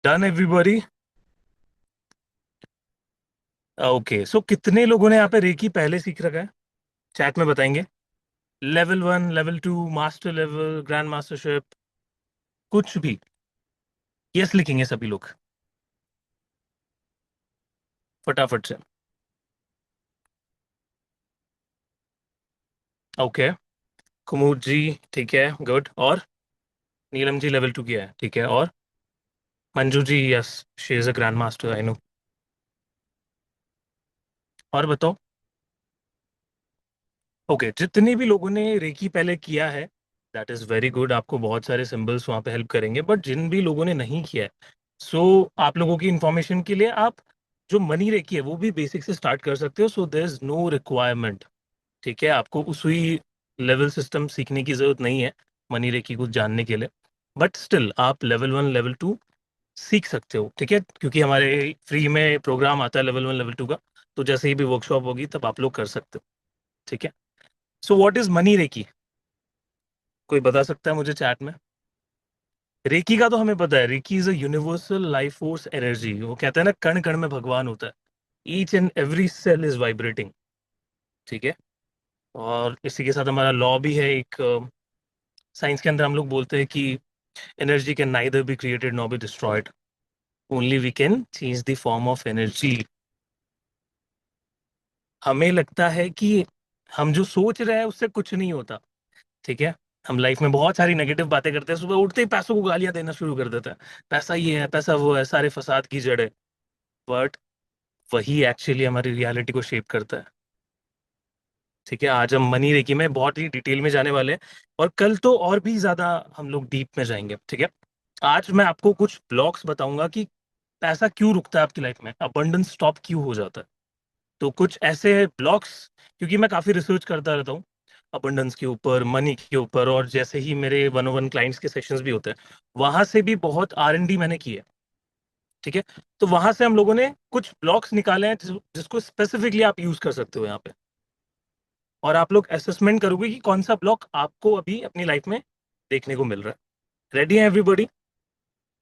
Done everybody. Okay, सो कितने लोगों ने यहाँ पे रेकी पहले सीख रखा है? चैट में बताएंगे। Level 1, level 2, master level, grand mastership, कुछ भी। यस लिखेंगे सभी लोग फटाफट से। ओके। कुमुद जी, ठीक है, गुड। और नीलम जी लेवल 2 किया है, ठीक है। और Manju ji, yes, she is a grand master, I know. और बताओ। ओके, जितने भी लोगों ने रेकी पहले किया है, दैट इज वेरी गुड। आपको बहुत सारे सिंबल्स वहाँ पे हेल्प करेंगे, बट जिन भी लोगों ने नहीं किया है, सो आप लोगों की इंफॉर्मेशन के लिए, आप जो मनी रेकी है वो भी बेसिक से स्टार्ट कर सकते हो। So there is no requirement, ठीक है, आपको उसी लेवल सिस्टम सीखने की जरूरत नहीं है मनी रेकी को जानने के लिए। बट स्टिल आप लेवल 1 लेवल 2 सीख सकते हो, ठीक है, क्योंकि हमारे फ्री में प्रोग्राम आता है लेवल 1 लेवल 2 का। तो जैसे ही भी वर्कशॉप होगी तब आप लोग कर सकते हो, ठीक है। So what is money reiki? कोई बता सकता है मुझे चैट में? रेकी का तो हमें पता है, reiki is a universal life force energy. वो कहते हैं ना, कण कण में भगवान होता है। Each and every cell is vibrating, ठीक है। और इसी के साथ हमारा लॉ भी है एक। साइंस के अंदर हम लोग बोलते हैं कि energy can neither be created nor be destroyed, only we can change the form of energy. हमें लगता है कि हम जो सोच रहे हैं उससे कुछ नहीं होता, ठीक है। हम लाइफ में बहुत सारी नेगेटिव बातें करते हैं, सुबह उठते ही पैसों को गालियां देना शुरू कर देते हैं। पैसा ये है, पैसा वो है, सारे फसाद की जड़ है। बट वही एक्चुअली हमारी रियलिटी को शेप करता है, ठीक है। आज हम मनी रेकी में बहुत ही डिटेल में जाने वाले हैं, और कल तो और भी ज्यादा हम लोग डीप में जाएंगे, ठीक है। आज मैं आपको कुछ ब्लॉक्स बताऊंगा कि पैसा क्यों रुकता है आपकी लाइफ में, अबंडेंस स्टॉप क्यों हो जाता है। तो कुछ ऐसे ब्लॉक्स, क्योंकि मैं काफी रिसर्च करता रहता हूँ अबंडेंस के ऊपर, मनी के ऊपर, और जैसे ही मेरे 1-on-1 क्लाइंट्स के सेशंस भी होते हैं, वहां से भी बहुत R&D मैंने की है, ठीक है। तो वहां से हम लोगों ने कुछ ब्लॉक्स निकाले हैं जिसको स्पेसिफिकली आप यूज कर सकते हो यहाँ पे। और आप लोग असेसमेंट करोगे कि कौन सा ब्लॉक आपको अभी अपनी लाइफ में देखने को मिल रहा है। रेडी है एवरीबॉडी?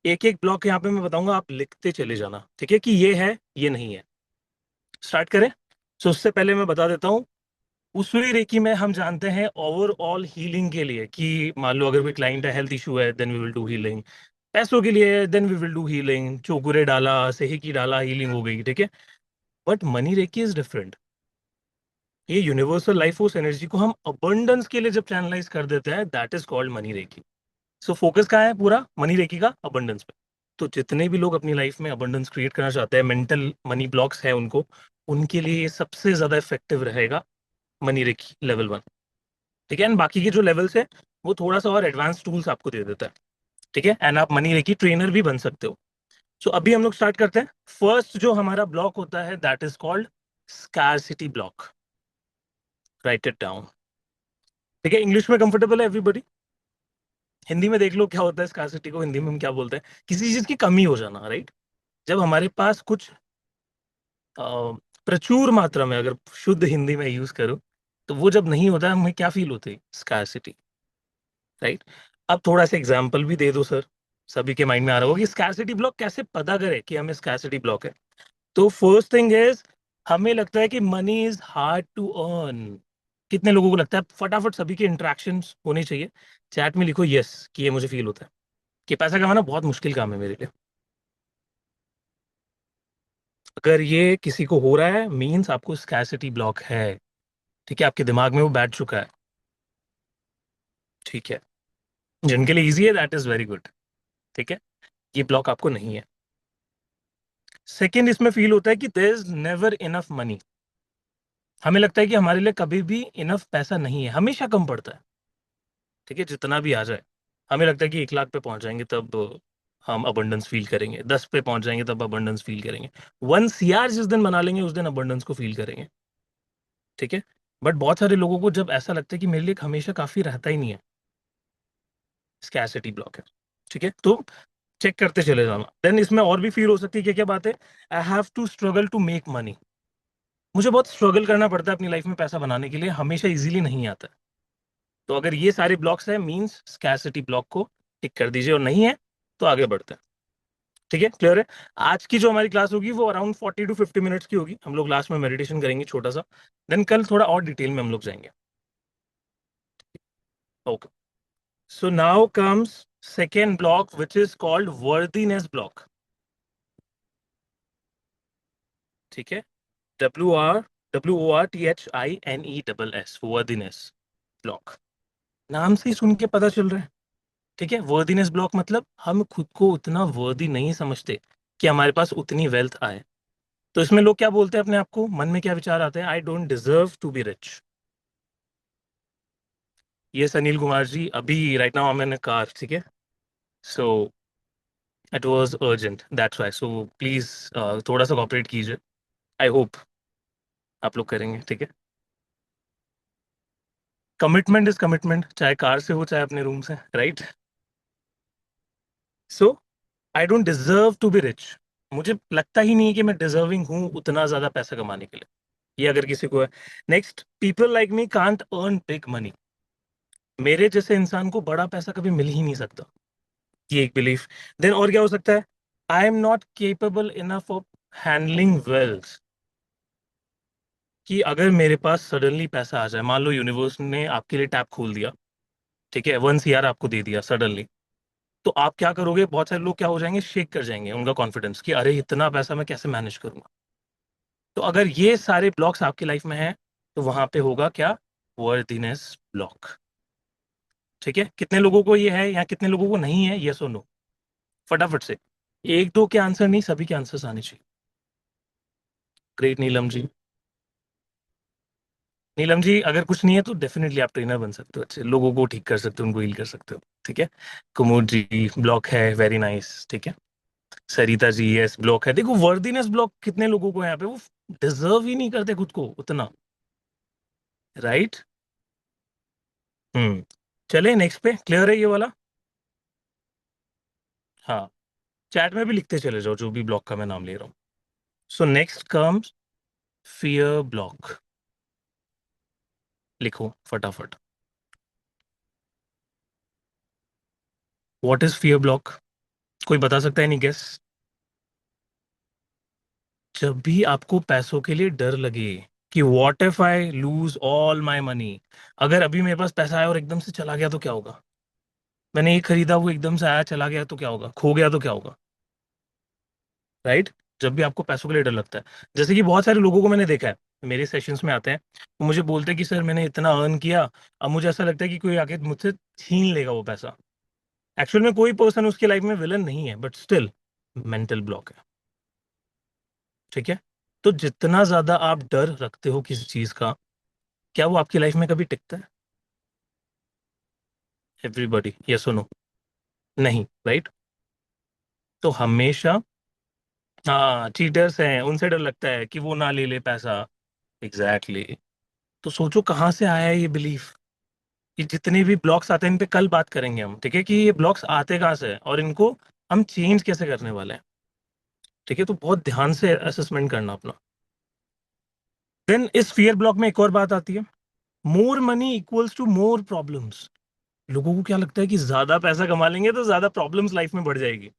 एक एक ब्लॉक यहाँ पे मैं बताऊंगा, आप लिखते चले जाना, ठीक है, कि ये है, ये नहीं है। स्टार्ट करें? सो उससे पहले मैं बता देता हूँ, उसूरी रेकी में हम जानते हैं ओवरऑल हीलिंग के लिए कि मान लो अगर कोई क्लाइंट है, हेल्थ इशू है, then we will do healing. पैसों के लिए, then we will do healing. चोकुरे डाला, सेही डाला, हीलिंग हो गई, ठीक है। But money reiki is different. ये यूनिवर्सल लाइफ फोर्स एनर्जी को हम अबंडेंस के लिए जब चैनलाइज कर देते हैं, that is called money reiki. So focus कहाँ है पूरा मनी रेकी का? अबंडेंस पे। तो जितने भी लोग अपनी लाइफ में अबंडेंस क्रिएट करना चाहते हैं, मेंटल मनी ब्लॉक्स है उनको, उनके लिए ये सबसे ज्यादा इफेक्टिव रहेगा मनी रेकी लेवल 1, ठीक है। एंड बाकी के जो लेवल्स है वो थोड़ा सा और एडवांस टूल्स आपको दे देता है, ठीक है। एंड आप मनी रेकी ट्रेनर भी बन सकते हो। सो अभी हम लोग स्टार्ट करते हैं। फर्स्ट जो हमारा ब्लॉक होता है, that is called scarcity block. Right it down, ठीक है। इंग्लिश में कंफर्टेबल है एवरीबॉडी? हिंदी में देख लो क्या होता है स्कार्सिटी को, हिंदी में हम क्या बोलते हैं? किसी चीज की कमी हो जाना, राइट। जब हमारे पास कुछ अ, प्रचुर मात्रा में, अगर शुद्ध हिंदी में यूज करूं, तो वो जब नहीं होता हमें क्या फील होती है? Scarcity, right. अब थोड़ा सा एग्जाम्पल भी दे दो सर, सभी के माइंड में आ रहा होगा कि स्कैरसिटी ब्लॉक कैसे पता करे कि हमें स्कैरसिटी ब्लॉक है। तो फर्स्ट थिंग इज, हमें लगता है कि money is hard to earn. कितने लोगों को लगता है? फटाफट सभी के इंटरेक्शंस होने चाहिए। चैट में लिखो यस कि ये मुझे फील होता है कि पैसा कमाना बहुत मुश्किल काम है मेरे लिए। अगर ये किसी को हो रहा है, मीन्स आपको स्कैरसिटी ब्लॉक है, ठीक है, आपके दिमाग में वो बैठ चुका है, ठीक है। जिनके लिए इजी है, दैट इज वेरी गुड, ठीक है। ये ब्लॉक आपको नहीं है। सेकेंड, इसमें फील होता है कि there is never enough money. हमें लगता है कि हमारे लिए कभी भी इनफ पैसा नहीं है, हमेशा कम पड़ता है, ठीक है, जितना भी आ जाए। हमें लगता है कि 1 लाख पे पहुंच जाएंगे तब हम अबंडेंस फील करेंगे, 10 पे पहुंच जाएंगे तब अबंडेंस फील करेंगे, 1 CR जिस दिन बना लेंगे उस दिन अबंडेंस को फील करेंगे, ठीक है। बट बहुत सारे लोगों को जब ऐसा लगता है कि मेरे लिए हमेशा काफी रहता ही नहीं है, स्कैरसिटी ब्लॉक है, ठीक है। तो चेक करते चले जाना। देन इसमें और भी फील हो सकती है, क्या क्या बात है? I have to struggle to make money. मुझे बहुत स्ट्रगल करना पड़ता है अपनी लाइफ में पैसा बनाने के लिए, हमेशा इजीली नहीं आता है। तो अगर ये सारे ब्लॉक्स है, मींस स्कैरसिटी ब्लॉक को टिक कर दीजिए, और नहीं है तो आगे बढ़ते हैं, ठीक है, क्लियर है। आज की जो हमारी क्लास होगी वो अराउंड 40 to 50 मिनट्स की होगी। हम लोग लास्ट में मेडिटेशन करेंगे छोटा सा, देन कल थोड़ा और डिटेल में हम लोग जाएंगे। Okay, so now comes second block which is called worthiness block. ठीक है, WRWORTHINESS, वर्दीनेस ब्लॉक। नाम से ही सुन के पता चल रहा है। ठीक है, वर्दीनेस ब्लॉक मतलब हम खुद को उतना वर्दी नहीं समझते कि हमारे पास उतनी वेल्थ आए। तो इसमें लोग क्या बोलते हैं अपने आप को, मन में क्या विचार आते हैं, I don't deserve to be rich. ये अनिल कुमार जी, अभी right now I am in a car, ठीक है। So it was urgent, that's why. So please थोड़ा सा कॉपरेट कीजिए। आई होप आप लोग करेंगे, ठीक है। कमिटमेंट इज कमिटमेंट, चाहे कार से हो चाहे अपने रूम से, right. So I don't deserve to be rich. मुझे लगता ही नहीं है कि मैं डिजर्विंग हूं उतना ज्यादा पैसा कमाने के लिए। ये अगर किसी को है। Next, people like me can't earn big money. मेरे जैसे इंसान को बड़ा पैसा कभी मिल ही नहीं सकता। ये एक बिलीफ। देन और क्या हो सकता है, I am not capable enough of handling wealth. कि अगर मेरे पास सडनली पैसा आ जाए, मान लो यूनिवर्स ने आपके लिए टैप खोल दिया, ठीक है, 1 CR आपको दे दिया सडनली, तो आप क्या करोगे? बहुत सारे लोग क्या हो जाएंगे, शेक कर जाएंगे उनका कॉन्फिडेंस कि अरे इतना पैसा मैं कैसे मैनेज करूंगा। तो अगर ये सारे ब्लॉक्स आपकी लाइफ में हैं, तो वहां पे होगा क्या, वर्दीनेस ब्लॉक। ठीक है, कितने लोगों को ये है या कितने लोगों को नहीं है, ये सुनो फटाफट से। एक दो के आंसर नहीं, सभी के आंसर्स आने चाहिए। ग्रेट नीलम जी। नीलम जी, अगर कुछ नहीं है तो डेफिनेटली आप ट्रेनर बन सकते हो, अच्छे लोगों को ठीक कर सकते हो, उनको हील कर सकते हो, ठीक है। कुमुद जी, ब्लॉक है, वेरी नाइस, ठीक है। सरिता जी, यस ब्लॉक है। देखो वर्दीनेस ब्लॉक कितने लोगों को है यहाँ पे, वो डिजर्व ही नहीं करते खुद को उतना, राइट। हम्म। चले नेक्स्ट पे, क्लियर है ये वाला। हाँ, चैट में भी लिखते चले जाओ जो भी ब्लॉक का मैं नाम ले रहा हूँ। So next comes fear block. लिखो फटाफट। What is fear block? कोई बता सकता है? नहीं गेस। जब भी आपको पैसों के लिए डर लगे कि what if I lose all my money, अगर अभी मेरे पास पैसा आया और एकदम से चला गया तो क्या होगा? मैंने ये खरीदा, वो एकदम से आया चला गया तो क्या होगा? खो गया तो क्या होगा? राइट। जब भी आपको पैसों के लिए डर लगता है, जैसे कि बहुत सारे लोगों को मैंने देखा है, मेरे सेशंस में आते हैं, वो मुझे बोलते हैं कि सर मैंने इतना अर्न किया, अब मुझे ऐसा लगता है कि कोई आके मुझसे छीन लेगा वो पैसा। एक्चुअल में कोई पर्सन उसकी लाइफ में विलन नहीं है, बट स्टिल मेंटल ब्लॉक है। ठीक है, तो जितना ज्यादा आप डर रखते हो किसी चीज का, क्या वो आपकी लाइफ में कभी टिकता है? एवरीबॉडी, यस और नो? नहीं, राइट। तो हमेशा, हाँ, चीटर्स हैं, उनसे डर लगता है कि वो ना ले ले पैसा। Exactly exactly. तो सोचो कहाँ से आया है ये बिलीफ। कि जितने भी ब्लॉक्स आते हैं इन पे कल बात करेंगे हम, ठीक है, कि ये ब्लॉक्स आते कहाँ से हैं और इनको हम चेंज कैसे करने वाले हैं। ठीक है, तो बहुत ध्यान से असेसमेंट करना अपना। देन इस फियर ब्लॉक में एक और बात आती है, more money equals to more problems. लोगों को क्या लगता है कि ज्यादा पैसा कमा लेंगे तो ज्यादा प्रॉब्लम्स लाइफ में बढ़ जाएगी।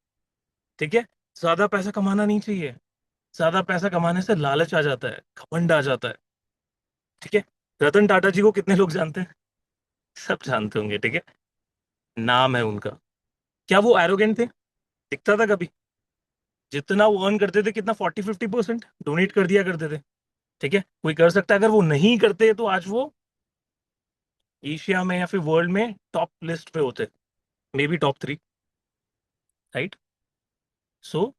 ठीक है, ज्यादा पैसा कमाना नहीं चाहिए। ज्यादा पैसा कमाने से लालच आ जाता है, घमंड आ जाता है। ठीक है, रतन टाटा जी को कितने लोग जानते हैं? सब जानते होंगे, ठीक है। नाम है उनका। क्या वो एरोगेंट थे? दिखता था कभी? जितना वो अर्न करते थे, कितना 40-50% डोनेट कर दिया करते थे। ठीक है, कोई कर सकता है, अगर वो नहीं करते तो आज वो एशिया में या फिर वर्ल्ड में टॉप लिस्ट पे होते, मे बी टॉप 3, राइट। सो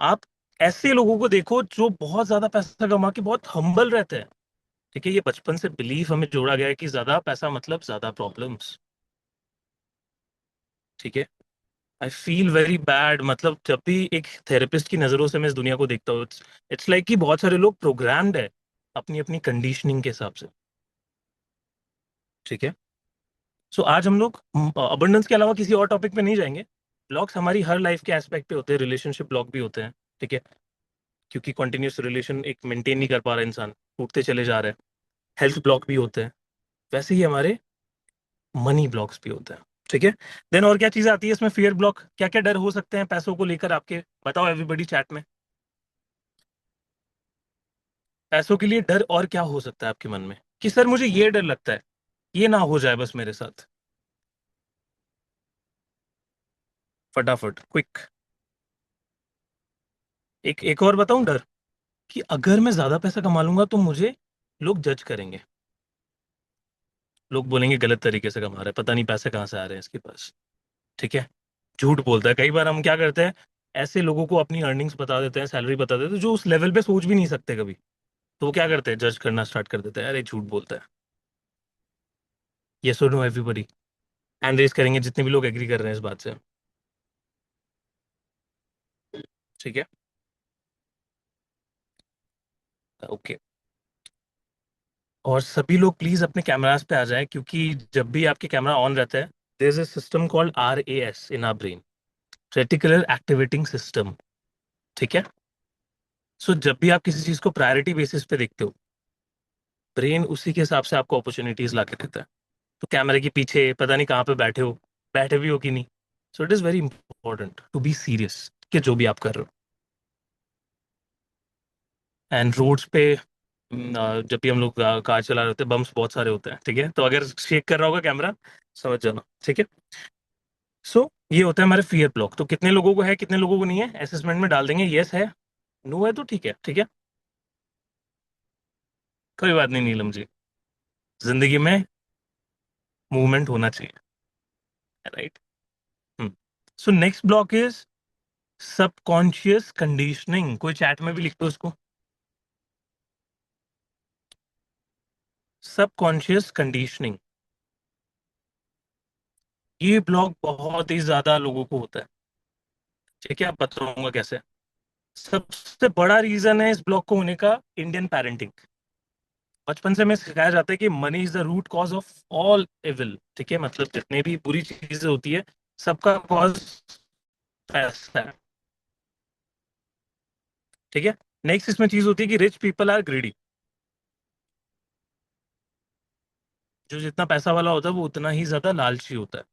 आप ऐसे लोगों को देखो जो बहुत ज्यादा पैसा कमा के बहुत हम्बल रहते हैं। ठीक है, ये बचपन से बिलीफ हमें जोड़ा गया है कि ज्यादा पैसा मतलब ज्यादा प्रॉब्लम्स। ठीक है, आई फील वेरी बैड, मतलब जब भी एक थेरेपिस्ट की नजरों से मैं इस दुनिया को देखता हूँ, इट्स इट्स लाइक कि बहुत सारे लोग प्रोग्राम्ड है अपनी अपनी कंडीशनिंग के हिसाब से। ठीक है, सो आज हम लोग अबंडेंस के अलावा किसी और टॉपिक पे नहीं जाएंगे। ब्लॉक्स हमारी हर लाइफ के एस्पेक्ट पे होते हैं, रिलेशनशिप ब्लॉक भी होते हैं। ठीक है, क्योंकि कंटिन्यूस रिलेशन एक मेंटेन नहीं कर पा रहा इंसान, टूटते चले जा रहे हैं। हेल्थ ब्लॉक भी होते हैं, वैसे ही हमारे मनी ब्लॉक्स भी होते हैं। ठीक है। देन और क्या चीज आती है इसमें? Fear block. क्या क्या डर हो सकते हैं पैसों को लेकर आपके? बताओ एवरीबॉडी चैट में। पैसों के लिए डर और क्या हो सकता है आपके मन में कि सर मुझे ये डर लगता है, ये ना हो जाए बस मेरे साथ। फटाफट क्विक। एक और बताऊं डर, कि अगर मैं ज्यादा पैसा कमा लूंगा तो मुझे लोग जज करेंगे। लोग बोलेंगे गलत तरीके से कमा रहा है, पता नहीं पैसे कहाँ से आ रहे हैं इसके पास। ठीक है। झूठ बोलता है। कई बार हम क्या करते हैं, ऐसे लोगों को अपनी अर्निंग्स बता देते हैं, सैलरी बता देते हैं जो उस लेवल पे सोच भी नहीं सकते कभी। तो वो क्या करते हैं, जज करना स्टार्ट कर देते हैं, अरे झूठ बोलता है। ये so no everybody. Hand raise करेंगे जितने भी लोग एग्री कर रहे हैं इस बात से। ठीक है। ओके। और सभी लोग प्लीज अपने कैमरास पे आ जाए, क्योंकि जब भी आपके कैमरा ऑन रहता है, there is a system called RAS in our brain, reticular activating system. ठीक है। सो जब भी आप किसी चीज को प्रायोरिटी बेसिस पे देखते हो, ब्रेन उसी के हिसाब से आपको अपॉर्चुनिटीज ला के देता है। तो कैमरे के पीछे पता नहीं कहाँ पे बैठे हो, बैठे भी हो कि नहीं। So it is very important to be serious कि जो भी आप कर रहे हो। एंड रोड्स पे जब भी हम लोग कार चला रहे होते हैं, बम्स बहुत सारे होते हैं। ठीक है। तो अगर शेक कर रहा होगा कैमरा, समझ जाना। ठीक है। सो ये होता है हमारे फियर ब्लॉक। तो कितने लोगों को है, कितने लोगों को नहीं है, असेसमेंट में डाल देंगे। यस है, नो है तो ठीक है। ठीक है। कोई बात नहीं नीलम जी, जिंदगी में मूवमेंट होना चाहिए। Right. So next block is subconscious conditioning. कोई चैट में भी लिख दो उसको। Subconscious conditioning. ये ब्लॉक बहुत ही ज्यादा लोगों को होता है। ठीक है, आप बताऊंगा कैसे। सबसे बड़ा रीजन है इस ब्लॉक को होने का, इंडियन पेरेंटिंग। बचपन से हमें सिखाया जाता है कि money is the root cause of all evil. ठीक है, मतलब जितने भी बुरी चीजें होती है, सबका कॉज पैसा है। ठीक है। नेक्स्ट इसमें चीज होती है कि रिच पीपल आर ग्रीडी। जो जितना पैसा वाला होता है वो उतना ही ज्यादा लालची होता है।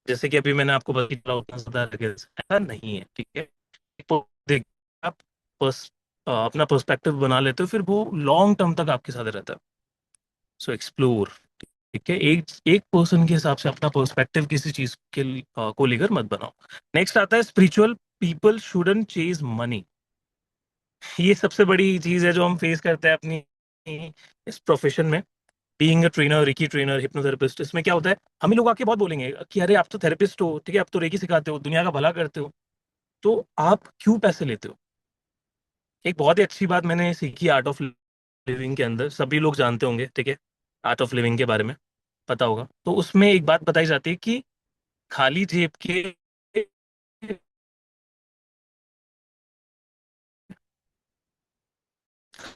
जैसे कि अभी मैंने आपको बताया उतना ज्यादा ऐसा नहीं है। ठीक है। तो देख, आप अपना पर्सपेक्टिव बना लेते हो, फिर वो लॉन्ग टर्म तक आपके साथ रहता है। सो एक्सप्लोर। ठीक है, एक एक पर्सन के हिसाब से अपना पर्सपेक्टिव किसी चीज के को लेकर मत बनाओ। नेक्स्ट आता है spiritual people shouldn't chase money. ये सबसे बड़ी चीज है जो हम फेस करते हैं अपनी इस प्रोफेशन में। Being a trainer, reiki trainer, hypnotherapist, इसमें क्या होता है, हमें लोग आके बहुत बोलेंगे कि अरे आप तो थेरेपिस्ट हो, ठीक है, आप तो रेकी सिखाते हो, दुनिया का भला करते हो, तो आप क्यों पैसे लेते हो? एक बहुत ही अच्छी बात मैंने सीखी आर्ट ऑफ लिविंग के अंदर, सभी लोग जानते होंगे। ठीक है, आर्ट ऑफ लिविंग के बारे में पता होगा। तो उसमें एक बात बताई जाती है कि खाली जेब के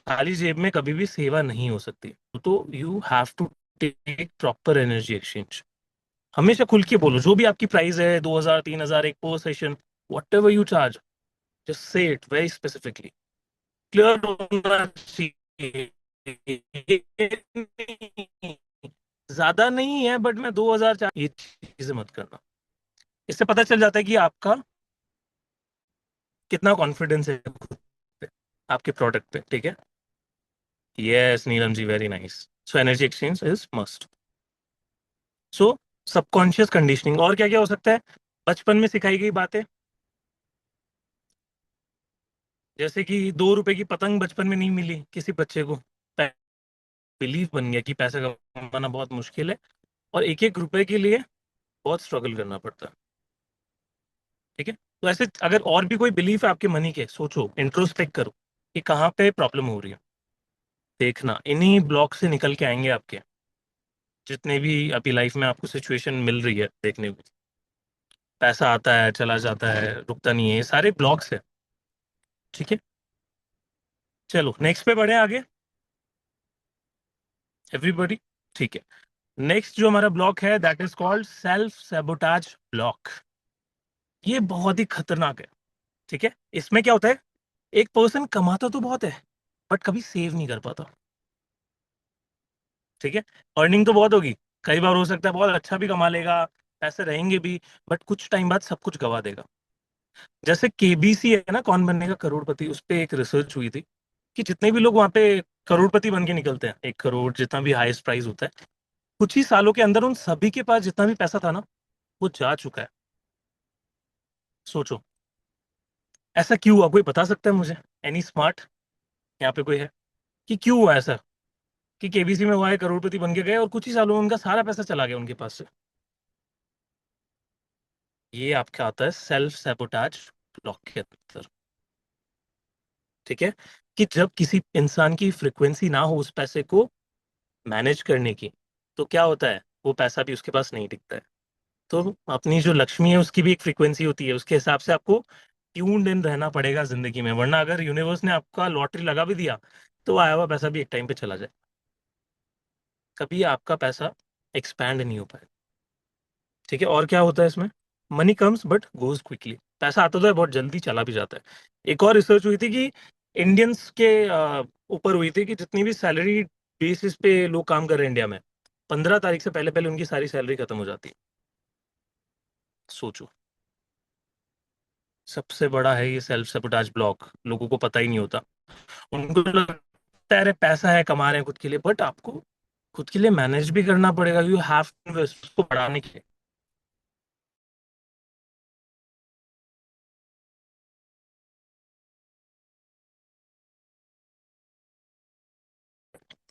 खाली जेब में कभी भी सेवा नहीं हो सकती। तो you have to take proper energy exchange. हमेशा खुल के बोलो, जो भी आपकी प्राइस है, 2,000 3,000 एक पर session, what ever you charge, just say it very specifically. Clear होना चाहिए। ज्यादा नहीं है बट मैं 2,000 ये चीजें मत करना। इससे पता चल जाता है कि आपका कितना कॉन्फिडेंस है खुद पे, आपके प्रोडक्ट पे। ठीक है। Yes Neelam ji, very nice. So energy exchange is must. So subconscious conditioning और क्या क्या हो सकता है? बचपन में सिखाई गई बातें, जैसे कि 2 रुपए की पतंग बचपन में नहीं मिली किसी बच्चे को, बिलीव बन गया कि पैसा कमाना बहुत मुश्किल है, और एक एक रुपए के लिए बहुत स्ट्रगल करना पड़ता है। ठीक है। तो ऐसे अगर और भी कोई बिलीफ है आपके मनी के, सोचो, इंट्रोस्पेक्ट करो कि कहाँ पे प्रॉब्लम हो रही है। देखना इन्हीं ब्लॉक से निकल के आएंगे आपके, जितने भी अभी लाइफ में आपको सिचुएशन मिल रही है देखने को। पैसा आता है चला जाता है, रुकता नहीं है, ये सारे ब्लॉक्स है। ठीक है। चलो नेक्स्ट पे बढ़े आगे, एवरीबॉडी। ठीक है। नेक्स्ट जो हमारा ब्लॉक है that is called self sabotage block. ये बहुत ही खतरनाक है। ठीक है। इसमें क्या होता है, एक पर्सन कमाता तो बहुत है बट कभी सेव नहीं कर पाता। ठीक है। अर्निंग तो बहुत होगी, कई बार हो सकता है बहुत अच्छा भी कमा लेगा, पैसे रहेंगे भी, बट कुछ टाइम बाद सब कुछ गवा देगा। जैसे केबीसी है ना, कौन बनेगा करोड़पति, उस पे एक रिसर्च हुई थी कि जितने भी लोग वहां पे करोड़पति बन के निकलते हैं, 1 करोड़ जितना भी हाईएस्ट प्राइस होता है, कुछ ही सालों के अंदर उन सभी के पास जितना भी पैसा था ना, वो जा चुका है। सोचो, ऐसा क्यों हुआ? कोई बता सकता है मुझे? एनी स्मार्ट यहाँ पे कोई है कि क्यों हुआ ऐसा, कि केबीसी में हुआ है, करोड़पति बन के गए और कुछ ही सालों में उनका सारा पैसा चला गया उनके पास से? ये आपका आता है सेल्फ सैबोटाज ब्लॉक के अंदर। ठीक है, कि जब किसी इंसान की फ्रिक्वेंसी ना हो उस पैसे को मैनेज करने की, तो क्या होता है, वो पैसा भी उसके पास नहीं टिकता है। तो अपनी जो लक्ष्मी है उसकी भी एक फ्रीक्वेंसी होती है, उसके हिसाब से आपको ट्यून्ड इन रहना पड़ेगा जिंदगी में, वरना अगर यूनिवर्स ने आपका लॉटरी लगा भी दिया तो आया हुआ पैसा भी एक टाइम पे चला जाए, कभी आपका पैसा एक्सपैंड नहीं हो पाए। ठीक है, और क्या होता है इसमें? Money comes but goes quickly, पैसा आता तो है बहुत जल्दी, चला भी जाता है। एक और रिसर्च हुई थी कि इंडियंस के ऊपर हुई थी कि जितनी भी सैलरी बेसिस पे लोग काम कर रहे हैं इंडिया में, 15 तारीख से पहले पहले उनकी सारी सैलरी खत्म हो जाती है। सोचो, सबसे बड़ा है ये सेल्फ सेबोटाज ब्लॉक, लोगों को पता ही नहीं होता। उनको लगता है अरे पैसा है, कमा रहे हैं खुद के लिए, बट आपको खुद के लिए मैनेज भी करना पड़ेगा, यू हैव उसको बढ़ाने के लिए।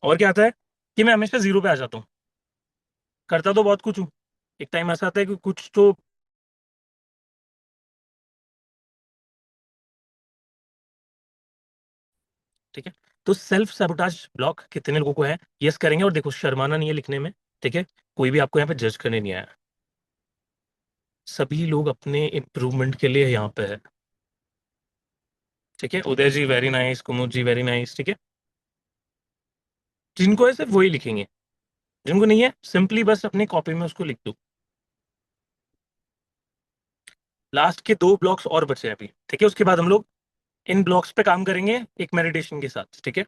और क्या आता है कि मैं हमेशा जीरो पे आ जाता हूँ, करता तो बहुत कुछ हूँ, एक टाइम ऐसा आता है कि कुछ तो। ठीक है, तो सेल्फ सैबोटाज ब्लॉक कितने लोगों को है? यस करेंगे, और देखो शर्माना नहीं है लिखने में। ठीक है, कोई भी आपको यहाँ पे जज करने नहीं आया, सभी लोग अपने इम्प्रूवमेंट के लिए यहाँ पे है। ठीक है, उदय जी वेरी नाइस, कुमुद जी वेरी नाइस। ठीक है, जिनको है सिर्फ वही लिखेंगे, जिनको नहीं है सिंपली बस अपनी कॉपी में उसको लिख दो। लास्ट के 2 ब्लॉक्स और बचे हैं अभी। ठीक है, उसके बाद हम लोग इन ब्लॉक्स पे काम करेंगे एक मेडिटेशन के साथ। ठीक है,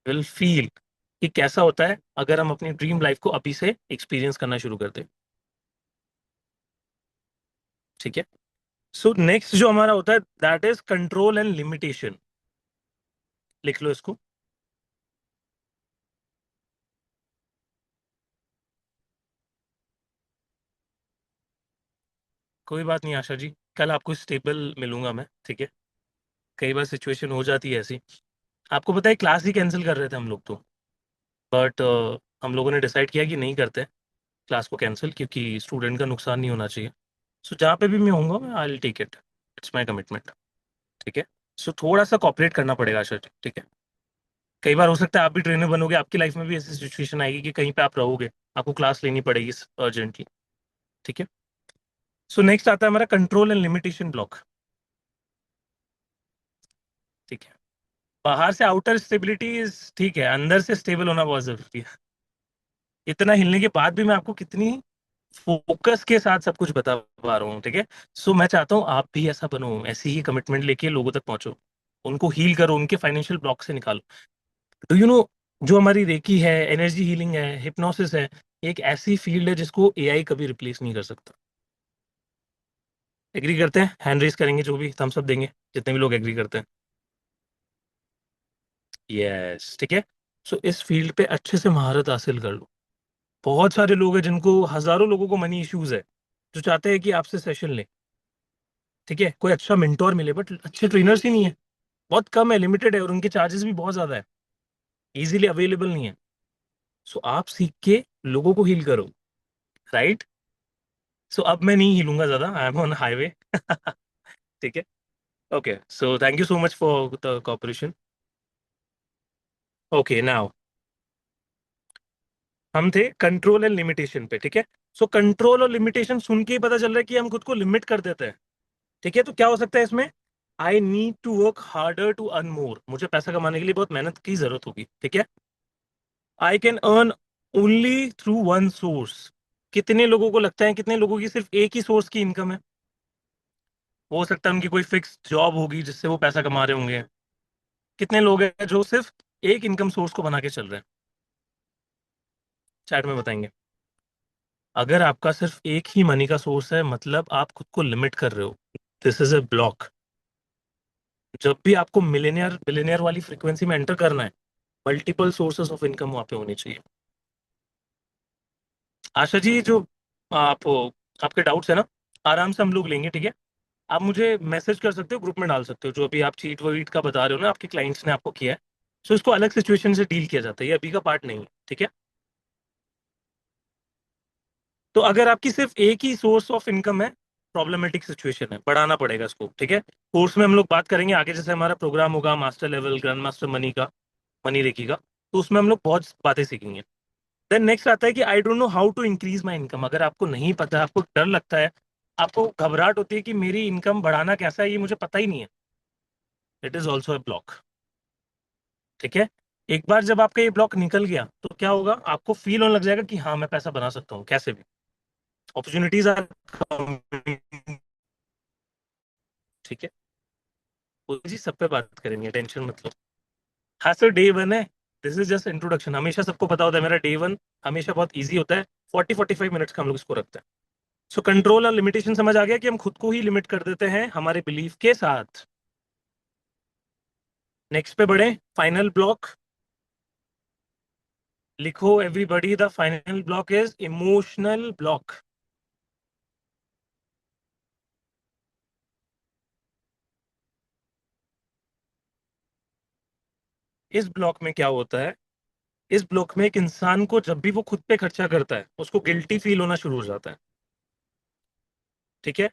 विल फील कि कैसा होता है अगर हम अपनी ड्रीम लाइफ को अभी से एक्सपीरियंस करना शुरू करते हैं। ठीक है, सो नेक्स्ट जो हमारा होता है that is control and limitation. लिख लो इसको। कोई बात नहीं आशा जी, कल आपको स्टेबल मिलूंगा मैं। ठीक है, कई बार सिचुएशन हो जाती है ऐसी। आपको पता है क्लास ही कैंसिल कर रहे थे हम लोग तो, बट हम लोगों ने डिसाइड किया कि नहीं करते क्लास को कैंसिल, क्योंकि स्टूडेंट का नुकसान नहीं होना चाहिए। सो जहाँ पे भी मैं होऊंगा मैं I will take it, it's my commitment. ठीक है, सो थोड़ा सा कॉपरेट करना पड़ेगा आशा जी। ठीक है, कई बार हो सकता है आप भी ट्रेनर बनोगे, आपकी लाइफ में भी ऐसी सिचुएशन आएगी कि कहीं पे आप रहोगे, आपको क्लास लेनी पड़ेगी अर्जेंटली। ठीक है, सो नेक्स्ट आता है हमारा कंट्रोल एंड लिमिटेशन ब्लॉक। ठीक है, बाहर से आउटर स्टेबिलिटी ठीक है, अंदर से स्टेबल होना बहुत जरूरी है। इतना हिलने के बाद भी मैं आपको कितनी फोकस के साथ सब कुछ बता पा रहा हूँ। ठीक है, सो मैं चाहता हूँ आप भी ऐसा बनो, ऐसी ही कमिटमेंट लेके लोगों तक पहुंचो, उनको हील करो, उनके फाइनेंशियल ब्लॉक से निकालो। डू यू नो, जो हमारी रेकी है, एनर्जी हीलिंग है, हिप्नोसिस है, एक ऐसी फील्ड है जिसको एआई कभी रिप्लेस नहीं कर सकता। एग्री करते हैं? हैंड रेस करेंगे जो भी, थम्स अप देंगे जितने भी लोग एग्री करते हैं। यस, ठीक है, सो इस फील्ड पे अच्छे से महारत हासिल कर लो। बहुत सारे लोग हैं जिनको, हजारों लोगों को मनी इश्यूज है, जो चाहते हैं कि आपसे सेशन ले। ठीक है, कोई अच्छा मेंटोर मिले, बट अच्छे ट्रेनर्स ही नहीं है, बहुत कम है, लिमिटेड है, और उनके चार्जेस भी बहुत ज्यादा है, इजीली अवेलेबल नहीं है। सो आप सीख के लोगों को हील करो, राइट? सो अब मैं नहीं हिलूंगा ज्यादा, आई एम ऑन हाईवे। ठीक है, okay, so thank you so much for the cooperation. Okay, now हम थे कंट्रोल एंड लिमिटेशन पे। ठीक है, सो कंट्रोल और लिमिटेशन सुन के ही पता चल रहा है कि हम खुद को लिमिट कर देते हैं। ठीक है, तो क्या हो सकता है इसमें? I need to work harder to earn more, मुझे पैसा कमाने के लिए बहुत मेहनत की जरूरत होगी। ठीक है, I can earn only through one source. कितने लोगों को लगता है, कितने लोगों की सिर्फ एक ही सोर्स की इनकम है? हो सकता है उनकी कोई फिक्स जॉब होगी जिससे वो पैसा कमा रहे होंगे। कितने लोग हैं जो सिर्फ एक इनकम सोर्स को बना के चल रहे हैं? चैट में बताएंगे। अगर आपका सिर्फ एक ही मनी का सोर्स है, मतलब आप खुद को लिमिट कर रहे हो। This is a block. जब भी आपको मिलेनियर बिलियनियर वाली फ्रीक्वेंसी में एंटर करना है, मल्टीपल सोर्सेस ऑफ इनकम वहां पे होनी चाहिए। आशा जी, जो आप आपके डाउट्स है ना, आराम से हम लोग लेंगे, ठीक है। आप मुझे मैसेज कर सकते हो, ग्रुप में डाल सकते हो, जो अभी आप चीट वीट का बता रहे हो ना, आपके क्लाइंट्स ने आपको किया है। सो इसको अलग सिचुएशन से डील किया जाता है, ये अभी का पार्ट नहीं है, ठीक है। तो अगर आपकी सिर्फ एक ही सोर्स ऑफ इनकम है, प्रॉब्लमेटिक सिचुएशन है, बढ़ाना पड़ेगा इसको, ठीक है। कोर्स में हम लोग बात करेंगे आगे, जैसे हमारा प्रोग्राम होगा master level grand master money का, मनी रेकी का, तो उसमें हम लोग बहुत बातें सीखेंगे। देन नेक्स्ट आता है कि I don't know how to increase my income. अगर आपको नहीं पता, आपको डर लगता है, आपको घबराहट होती है कि मेरी इनकम बढ़ाना कैसा है, ये मुझे पता ही नहीं है, it is also a block, ठीक है। एक बार जब आपका ये ब्लॉक निकल गया, तो क्या होगा, आपको फील होने लग जाएगा कि हाँ मैं पैसा बना सकता हूँ कैसे भी, अपॉर्चुनिटीज आर, ठीक है। वो जी सब पे बात करेंगे, टेंशन मत लो। हाँ सर, डे वन है, दिस इज जस्ट इंट्रोडक्शन। हमेशा सबको पता होता है मेरा डे वन हमेशा बहुत ईजी होता है। 40-45 मिनट्स का हम लोग इसको रखते हैं। सो कंट्रोल और लिमिटेशन समझ आ गया कि हम खुद को ही लिमिट कर देते हैं हमारे बिलीफ के साथ। नेक्स्ट पे बढ़े, फाइनल ब्लॉक। लिखो everybody, the final block is emotional block. इस ब्लॉक में क्या होता है, इस ब्लॉक में एक इंसान को जब भी वो खुद पे खर्चा करता है, उसको गिल्टी फील होना शुरू हो जाता है, ठीक है।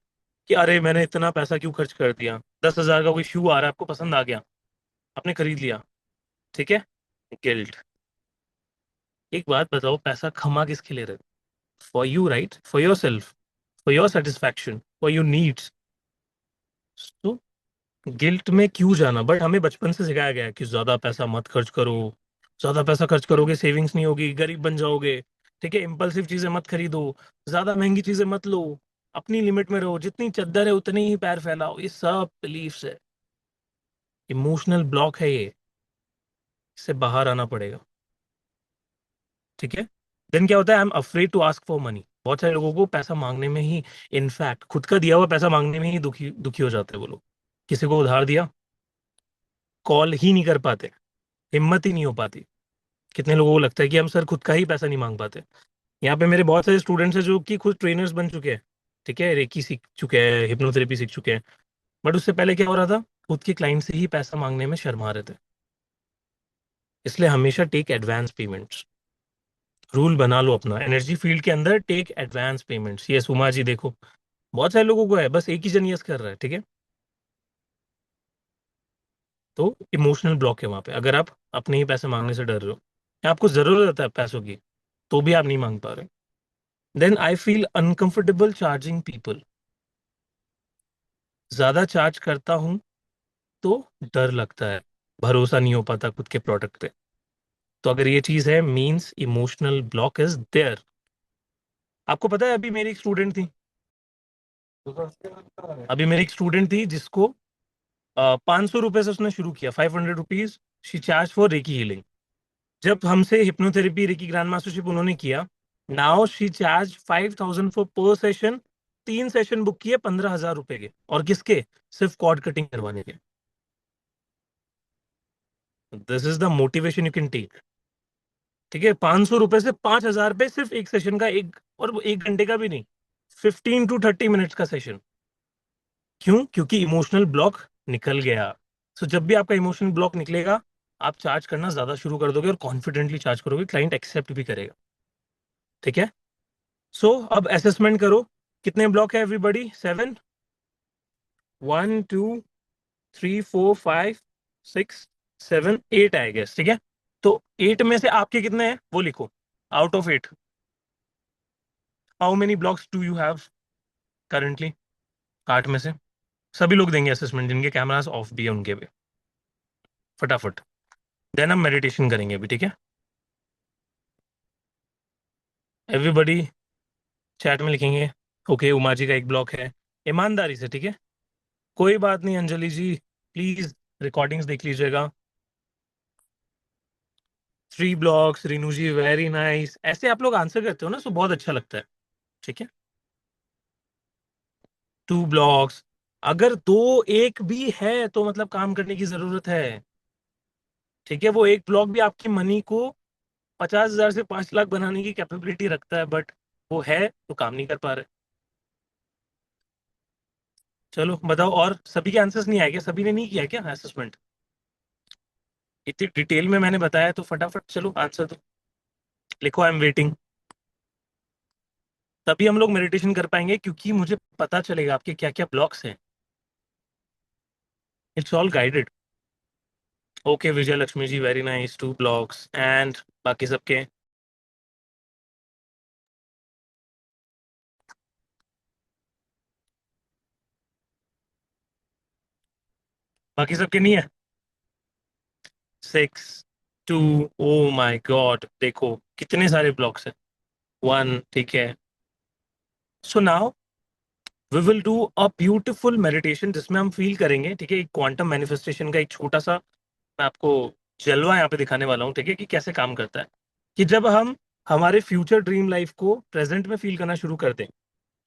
कि अरे मैंने इतना पैसा क्यों खर्च कर दिया, 10,000 का कोई शू आ रहा है, आपको पसंद आ गया, आपने खरीद लिया, ठीक है। गिल्ट। एक बात बताओ, पैसा खमा किसके लिए रहे? For you, right, for your self, for your satisfaction, for your needs. तो गिल्ट में क्यों जाना? बट हमें बचपन से सिखाया गया है कि ज्यादा पैसा मत खर्च करो, ज्यादा पैसा खर्च करोगे सेविंग्स नहीं होगी, गरीब बन जाओगे, ठीक है। इम्पल्सिव चीजें मत खरीदो, ज्यादा महंगी चीजें मत लो, अपनी लिमिट में रहो, जितनी चद्दर है उतनी ही पैर फैलाओ, ये सब बिलीफ्स है। इमोशनल ब्लॉक है ये, इससे बाहर आना पड़ेगा, ठीक है। देन क्या होता है, I am afraid to ask for money. बहुत सारे लोगों को पैसा मांगने में ही, इनफैक्ट खुद का दिया हुआ पैसा मांगने में ही दुखी दुखी हो जाते हैं वो लोग। किसी को उधार दिया, कॉल ही नहीं कर पाते, हिम्मत ही नहीं हो पाती। कितने लोगों को लगता है कि हम सर खुद का ही पैसा नहीं मांग पाते। यहाँ पे मेरे बहुत सारे स्टूडेंट्स हैं जो कि खुद ट्रेनर्स बन चुके हैं, ठीक है, रेकी सीख चुके हैं, हिप्नोथेरेपी सीख चुके हैं। बट उससे पहले क्या हो रहा था, खुद के क्लाइंट से ही पैसा मांगने में शर्मा रहे थे। इसलिए हमेशा टेक एडवांस पेमेंट्स, रूल बना लो अपना एनर्जी फील्ड के अंदर, टेक एडवांस पेमेंट्स। ये सुमा जी देखो, बहुत सारे लोगों को है, बस एक ही जन यस कर रहा है, ठीक है। तो इमोशनल ब्लॉक है वहां पे, अगर आप अपने ही पैसे मांगने से डर रहे हो, या आपको जरूरत है पैसों की, तो भी आप नहीं मांग पा रहे। Then I feel uncomfortable charging people. ज्यादा चार्ज करता हूं तो डर लगता है, भरोसा नहीं हो पाता खुद के प्रोडक्ट पे। तो अगर ये चीज है, means emotional block is there. आपको पता है, अभी मेरी एक स्टूडेंट थी, जिसको 500 रुपए से उसने शुरू किया, 500 rupees she charge for recce healing. जब हमसे हिप्नोथेरेपी रेकी ग्रैंड मास्टरशिप उन्होंने किया, नाउ शी चार्ज 5,000 फॉर पर सेशन। 3 सेशन बुक किए 15,000 रुपए के, और किसके? सिर्फ कॉर्ड कटिंग करवाने के। This is the motivation you can take, ठीक है। 500 रुपए से 5,000 पे सिर्फ एक सेशन का, एक और वो 1 घंटे का भी नहीं, 15 to 30 मिनट्स का सेशन। क्यों? क्योंकि इमोशनल ब्लॉक निकल गया। सो जब भी आपका इमोशनल ब्लॉक निकलेगा, आप चार्ज करना ज्यादा शुरू कर दोगे और कॉन्फिडेंटली चार्ज करोगे, क्लाइंट एक्सेप्ट भी करेगा, ठीक है। सो अब असेसमेंट करो, कितने ब्लॉक है एवरीबॉडी? 7, 1, 2, 3, 4, 5, 6, 7, 8 आई गेस, ठीक है। तो 8 में से आपके कितने हैं वो लिखो, out of 8 how many blocks do you have currently? 8 में से सभी लोग देंगे असेसमेंट जिनके कैमरास ऑफ भी है उनके पे, फटाफट। देन हम मेडिटेशन करेंगे अभी, ठीक है। एवरीबॉडी चैट में लिखेंगे, ओके उमा जी का एक ब्लॉक है, ईमानदारी से, ठीक है। कोई बात नहीं अंजलि जी, प्लीज रिकॉर्डिंग्स देख लीजिएगा। 3 ब्लॉक्स, रीनू जी वेरी नाइस, ऐसे आप लोग आंसर करते हो ना, तो बहुत अच्छा लगता है। ठीक है, 2 ब्लॉक्स। अगर दो एक भी है तो मतलब काम करने की जरूरत है। ठीक है, वो एक ब्लॉक भी आपकी मनी को 50,000 से 5 लाख बनाने की कैपेबिलिटी रखता है, बट वो है तो काम नहीं कर पा रहे। चलो बताओ, और सभी के आंसर्स नहीं आए क्या? सभी ने नहीं किया क्या असेसमेंट? इतनी डिटेल में मैंने बताया तो फटाफट चलो आंसर दो। लिखो, आई एम वेटिंग। तभी हम लोग मेडिटेशन कर पाएंगे, क्योंकि मुझे पता चलेगा आपके क्या क्या ब्लॉक्स हैं। It's all guided. Okay Vijay Lakshmi ji, very nice, 2 blocks and बाकी सबके। बाकी सबके नहीं है। 6, 2, ओ माई गॉड, देखो कितने सारे ब्लॉक्स हैं। 1, ठीक है। So now we will do a beautiful meditation जिसमें हम फील करेंगे, ठीक है, एक क्वांटम मैनिफेस्टेशन का एक छोटा सा मैं आपको जलवा यहाँ पे दिखाने वाला हूँ, ठीक है, कि कैसे काम करता है। कि जब हम हमारे फ्यूचर ड्रीम लाइफ को प्रेजेंट में फील करना शुरू कर दें,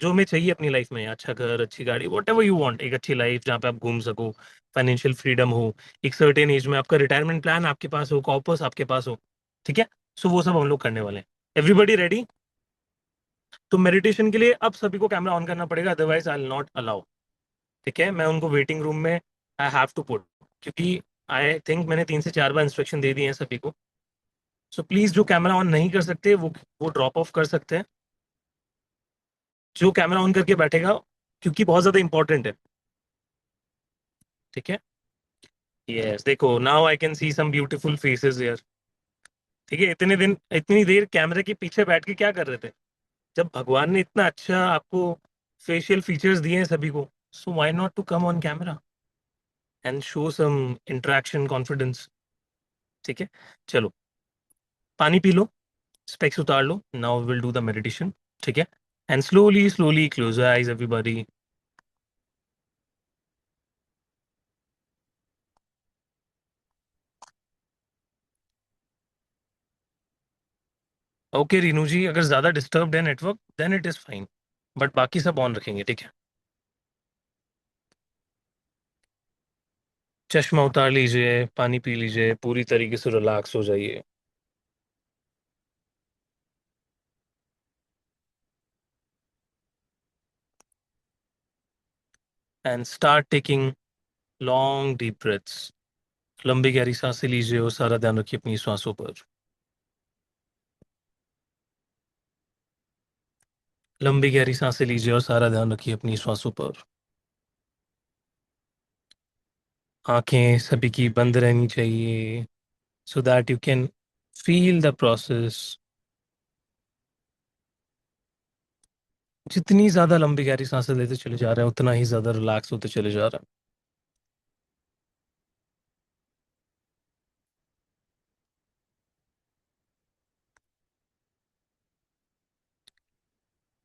जो हमें चाहिए अपनी लाइफ में, अच्छा घर, अच्छी गाड़ी, वट एवर यू वांट, एक अच्छी लाइफ जहाँ पे आप घूम सको, फाइनेंशियल फ्रीडम हो, एक सर्टेन एज में आपका रिटायरमेंट प्लान आपके पास हो, कॉर्पस आपके पास हो, ठीक है। सो वो सब हम लोग करने वाले हैं। Everybody ready? तो मेडिटेशन के लिए अब सभी को कैमरा ऑन करना पड़ेगा, otherwise I will not allow. ठीक है, मैं उनको वेटिंग रूम में आई हैव टू पुट, क्योंकि आई थिंक मैंने 3 से 4 बार इंस्ट्रक्शन दे दिए हैं सभी को। सो प्लीज, जो कैमरा ऑन नहीं कर सकते वो ड्रॉप ऑफ कर सकते हैं। जो कैमरा ऑन करके बैठेगा, क्योंकि बहुत ज्यादा इंपॉर्टेंट है। ठीक है, यस, देखो now I can see some beautiful faces here. ठीक है, इतनी देर कैमरे के पीछे बैठ के क्या कर रहे थे? जब भगवान ने इतना अच्छा आपको फेशियल फीचर्स दिए हैं सभी को, so why not to come on camera and show some interaction, confidence. ठीक है, चलो पानी पी लो, स्पेक्स उतार लो, now will do the meditation. ठीक है, and slowly slowly close your eyes everybody. Okay Reenu ji, अगर ज्यादा डिस्टर्ब्ड है network then it is fine, but बाकी सब ऑन रखेंगे, ठीक है। चश्मा उतार लीजिए, पानी पी लीजिए, पूरी तरीके से रिलैक्स हो जाइए। And start taking long deep breaths. लंबी गहरी सांसें लीजिए और सारा ध्यान रखिए अपनी सांसों पर। लंबी गहरी सांसें लीजिए और सारा ध्यान रखिए अपनी सांसों पर। आंखें सभी की बंद रहनी चाहिए, so that you can feel the process. जितनी ज्यादा लंबी गहरी सांसें लेते चले जा रहे हैं, उतना ही ज्यादा रिलैक्स होते चले जा रहे हैं।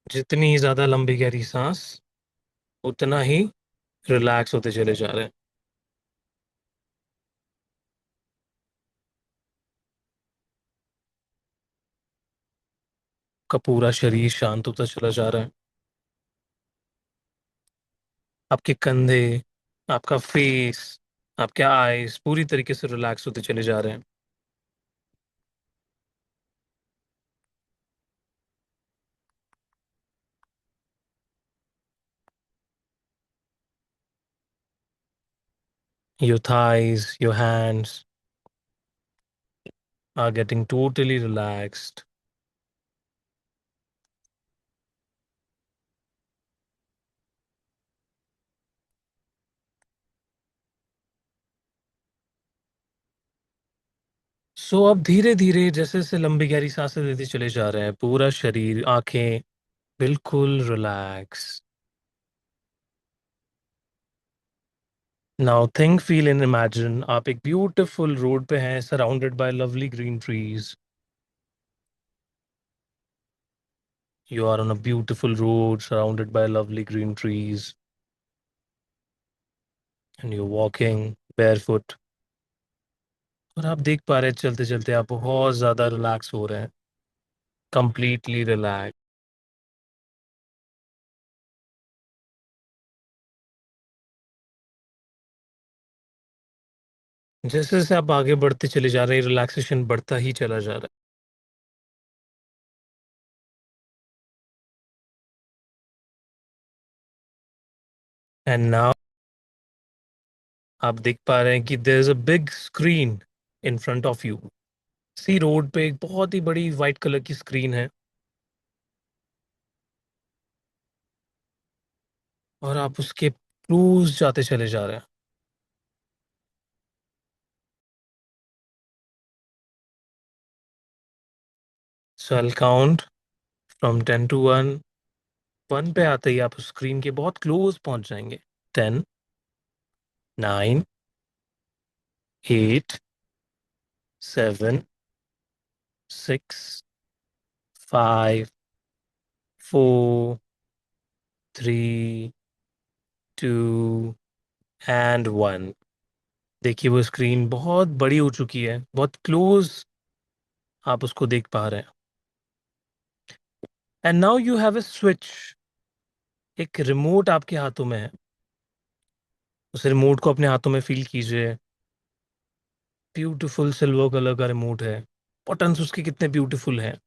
जितनी ज्यादा लंबी गहरी सांस, उतना ही रिलैक्स होते चले जा रहे हैं। आपका पूरा शरीर शांत होता चला जा रहा है। आपके कंधे, आपका फेस, आपके आईज पूरी तरीके से रिलैक्स होते चले जा रहे हैं। Your thighs, your hands are getting totally relaxed. सो अब धीरे धीरे जैसे जैसे लंबी गहरी सांसें लेते चले जा रहे हैं, पूरा शरीर, आंखें बिल्कुल relax. Now think, feel and imagine, आप एक ब्यूटीफुल रोड पे हैं, surrounded by lovely green trees. You are on a beautiful road surrounded by lovely green trees, and you're walking barefoot. और आप देख पा रहे हैं चलते चलते आप बहुत ज्यादा रिलैक्स हो रहे हैं, कंप्लीटली रिलैक्स। जैसे जैसे आप आगे बढ़ते चले जा रहे हैं, रिलैक्सेशन बढ़ता ही चला जा रहा है। एंड नाउ आप देख पा रहे हैं कि there is a big screen in front of you. See road पे एक बहुत ही बड़ी वाइट कलर की स्क्रीन है, और आप उसके क्रूज जाते चले जा रहे हैं। सो आई काउंट फ्रॉम 10 to 1। 1 पे आते ही आप स्क्रीन के बहुत क्लोज पहुंच जाएंगे। 10, 9, 8, 7, 6, 5, 4, 3, 2 एंड 1। देखिए वो स्क्रीन बहुत बड़ी हो चुकी है, बहुत क्लोज आप उसको देख पा रहे हैं। And now you have a switch. एक रिमोट आपके हाथों में है। उस रिमोट को अपने हाथों में फील कीजिए। ब्यूटीफुल सिल्वर कलर का रिमोट है। बटन्स उसके कितने ब्यूटीफुल हैं।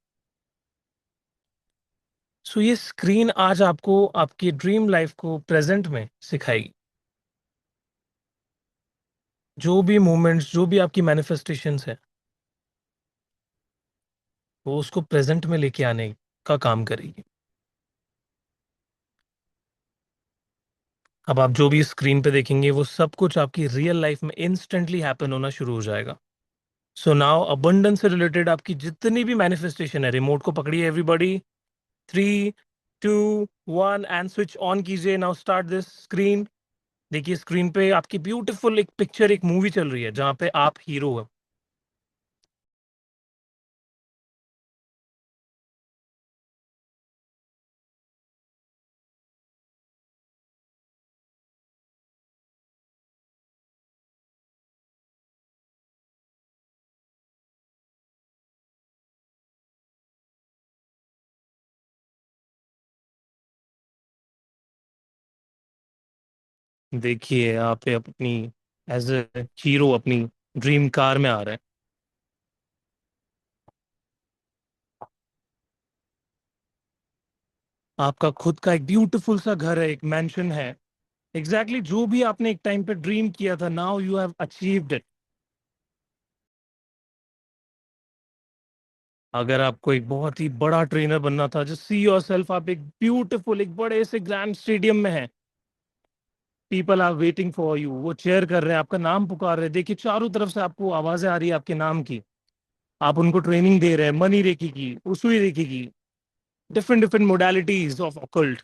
सो ये स्क्रीन आज आपको आपकी ड्रीम लाइफ को प्रेजेंट में सिखाएगी। जो भी मोमेंट्स, जो भी आपकी मैनिफेस्टेशंस है, वो उसको प्रेजेंट में लेके आने का काम करेगी। अब आप जो भी स्क्रीन पे देखेंगे वो सब कुछ आपकी रियल लाइफ में इंस्टेंटली हैपन होना शुरू हो जाएगा। सो नाउ अबंडेंस से रिलेटेड आपकी जितनी भी मैनिफेस्टेशन है, रिमोट को पकड़िए एवरीबॉडी। 3, 2, 1 एंड स्विच ऑन कीजिए। Now start this screen. देखिए स्क्रीन पे आपकी ब्यूटीफुल एक पिक्चर, एक मूवी चल रही है जहां पे आप हीरो हैं। देखिए आप अपनी एज ए हीरो अपनी ड्रीम कार में आ रहे हैं। आपका खुद का एक ब्यूटीफुल सा घर है, एक मैंशन है। एग्जैक्टली जो भी आपने एक टाइम पे ड्रीम किया था, now you have achieved it. अगर आपको एक बहुत ही बड़ा ट्रेनर बनना था, जस्ट सी योरसेल्फ आप एक ब्यूटीफुल एक बड़े से ग्रैंड स्टेडियम में हैं। People are waiting for you, वो चेयर कर रहे हैं, आपका नाम पुकार रहे हैं। देखिए चारों तरफ से आपको आवाजें आ रही है आपके नाम की। आप उनको ट्रेनिंग दे रहे हैं, मनी रेकी की, उसुई रेकी की, different different modalities of occult.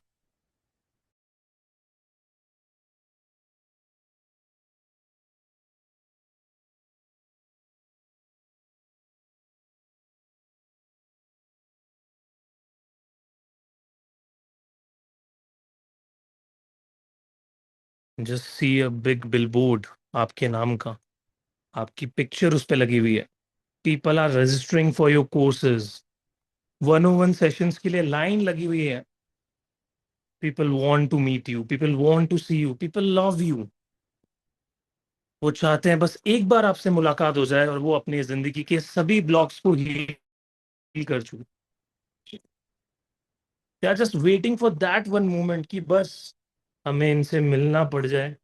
Just see a big billboard आपके नाम का, आपकी पिक्चर उस पे लगी हुई है। People are registering for your courses. 101 sessions के लिए लाइन लगी हुई है। People want to meet you, people want to see you, people love you. वो चाहते हैं बस एक बार आपसे मुलाकात हो जाए और वो अपनी जिंदगी के सभी ब्लॉक्स को हील कर चुके। They are just waiting for that one moment कि बस हमें इनसे मिलना पड़ जाए,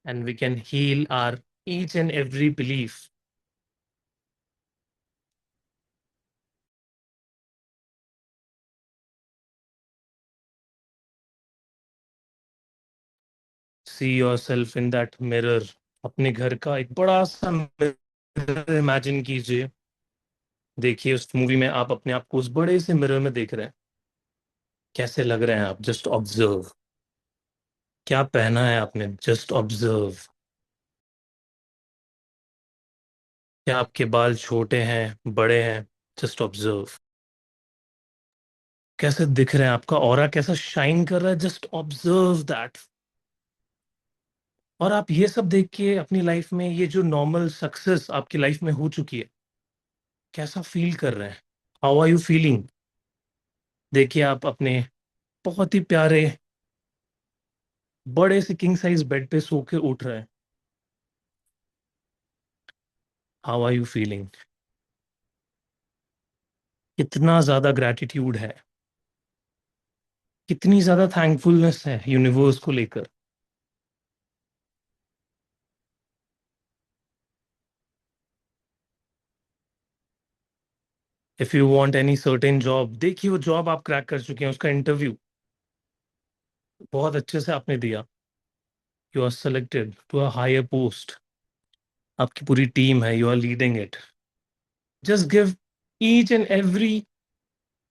and we can heal our each and every belief. See yourself in that mirror. अपने घर का एक बड़ा सा मिरर इमेजिन कीजिए। देखिए उस मूवी में आप अपने आप को उस बड़े से मिरर में देख रहे हैं। कैसे लग रहे हैं आप? Just observe. क्या पहना है आपने? Just observe. क्या आपके बाल छोटे हैं, बड़े हैं? Just observe. कैसे दिख रहे हैं? आपका ऑरा कैसा शाइन कर रहा है? Just observe that. और आप ये सब देख के अपनी लाइफ में ये जो नॉर्मल सक्सेस आपकी लाइफ में हो चुकी है, कैसा फील कर रहे हैं? How are you feeling? देखिए आप अपने बहुत ही प्यारे बड़े से किंग साइज बेड पे सो के उठ रहे हैं। How are you feeling? कितना ज्यादा ग्रैटिट्यूड है, कितनी ज्यादा थैंकफुलनेस है यूनिवर्स को लेकर। If you want any certain job, देखिए वो जॉब आप क्रैक कर चुके हैं, उसका इंटरव्यू बहुत अच्छे से आपने दिया। You are selected to a higher post. आपकी पूरी टीम है, you are leading it. Just give each and every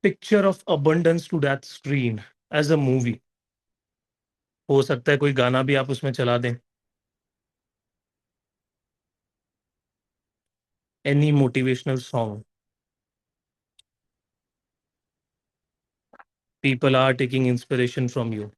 picture of abundance to that screen as a movie. हो सकता है कोई गाना भी आप उसमें चला दें, any motivational song. People are taking inspiration from you.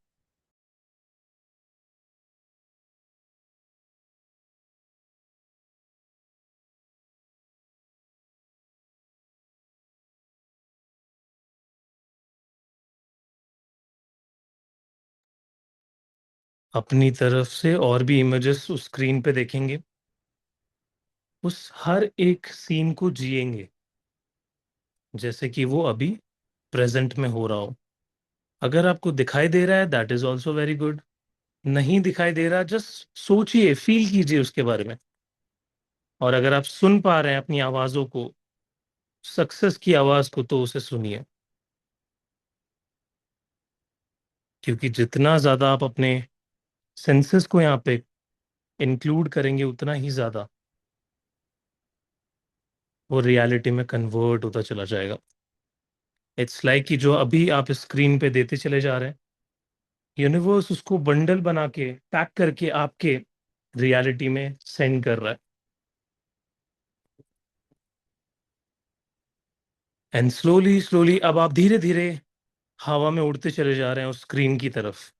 अपनी तरफ से और भी इमेजेस उस स्क्रीन पे देखेंगे, उस हर एक सीन को जिएंगे जैसे कि वो अभी प्रेजेंट में हो रहा हो। अगर आपको दिखाई दे रहा है, that is also very good. नहीं दिखाई दे रहा, जस्ट सोचिए, फील कीजिए उसके बारे में। और अगर आप सुन पा रहे हैं अपनी आवाजों को, सक्सेस की आवाज को, तो उसे सुनिए। क्योंकि जितना ज्यादा आप अपने सेंसेस को यहाँ पे इंक्लूड करेंगे, उतना ही ज्यादा वो रियलिटी में कन्वर्ट होता चला जाएगा। इट्स लाइक कि जो अभी आप स्क्रीन पे देते चले जा रहे हैं, यूनिवर्स उसको बंडल बना के, पैक करके आपके रियलिटी में सेंड कर रहा है। एंड स्लोली स्लोली अब आप धीरे धीरे हवा में उड़ते चले जा रहे हैं उस स्क्रीन की तरफ।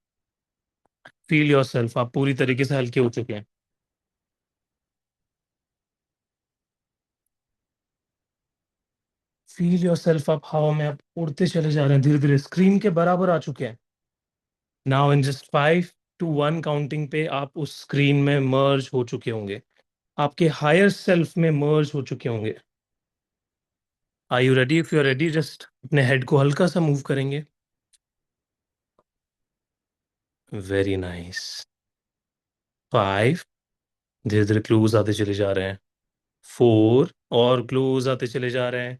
फील योर सेल्फ, आप पूरी तरीके से हल्के हो चुके हैं। फील योर सेल्फ, आप हवा में आप उड़ते चले जा रहे हैं, धीरे धीरे स्क्रीन के बराबर आ चुके हैं। Now in just 5 to 1 counting पे आप उस स्क्रीन में मर्ज हो चुके होंगे, आपके हायर सेल्फ में मर्ज हो चुके होंगे। Are you ready? If you are ready, just अपने हेड को हल्का सा मूव करेंगे। Very nice. 5, धीरे धीरे क्लोज आते चले जा रहे हैं। 4, और क्लोज आते चले जा रहे हैं।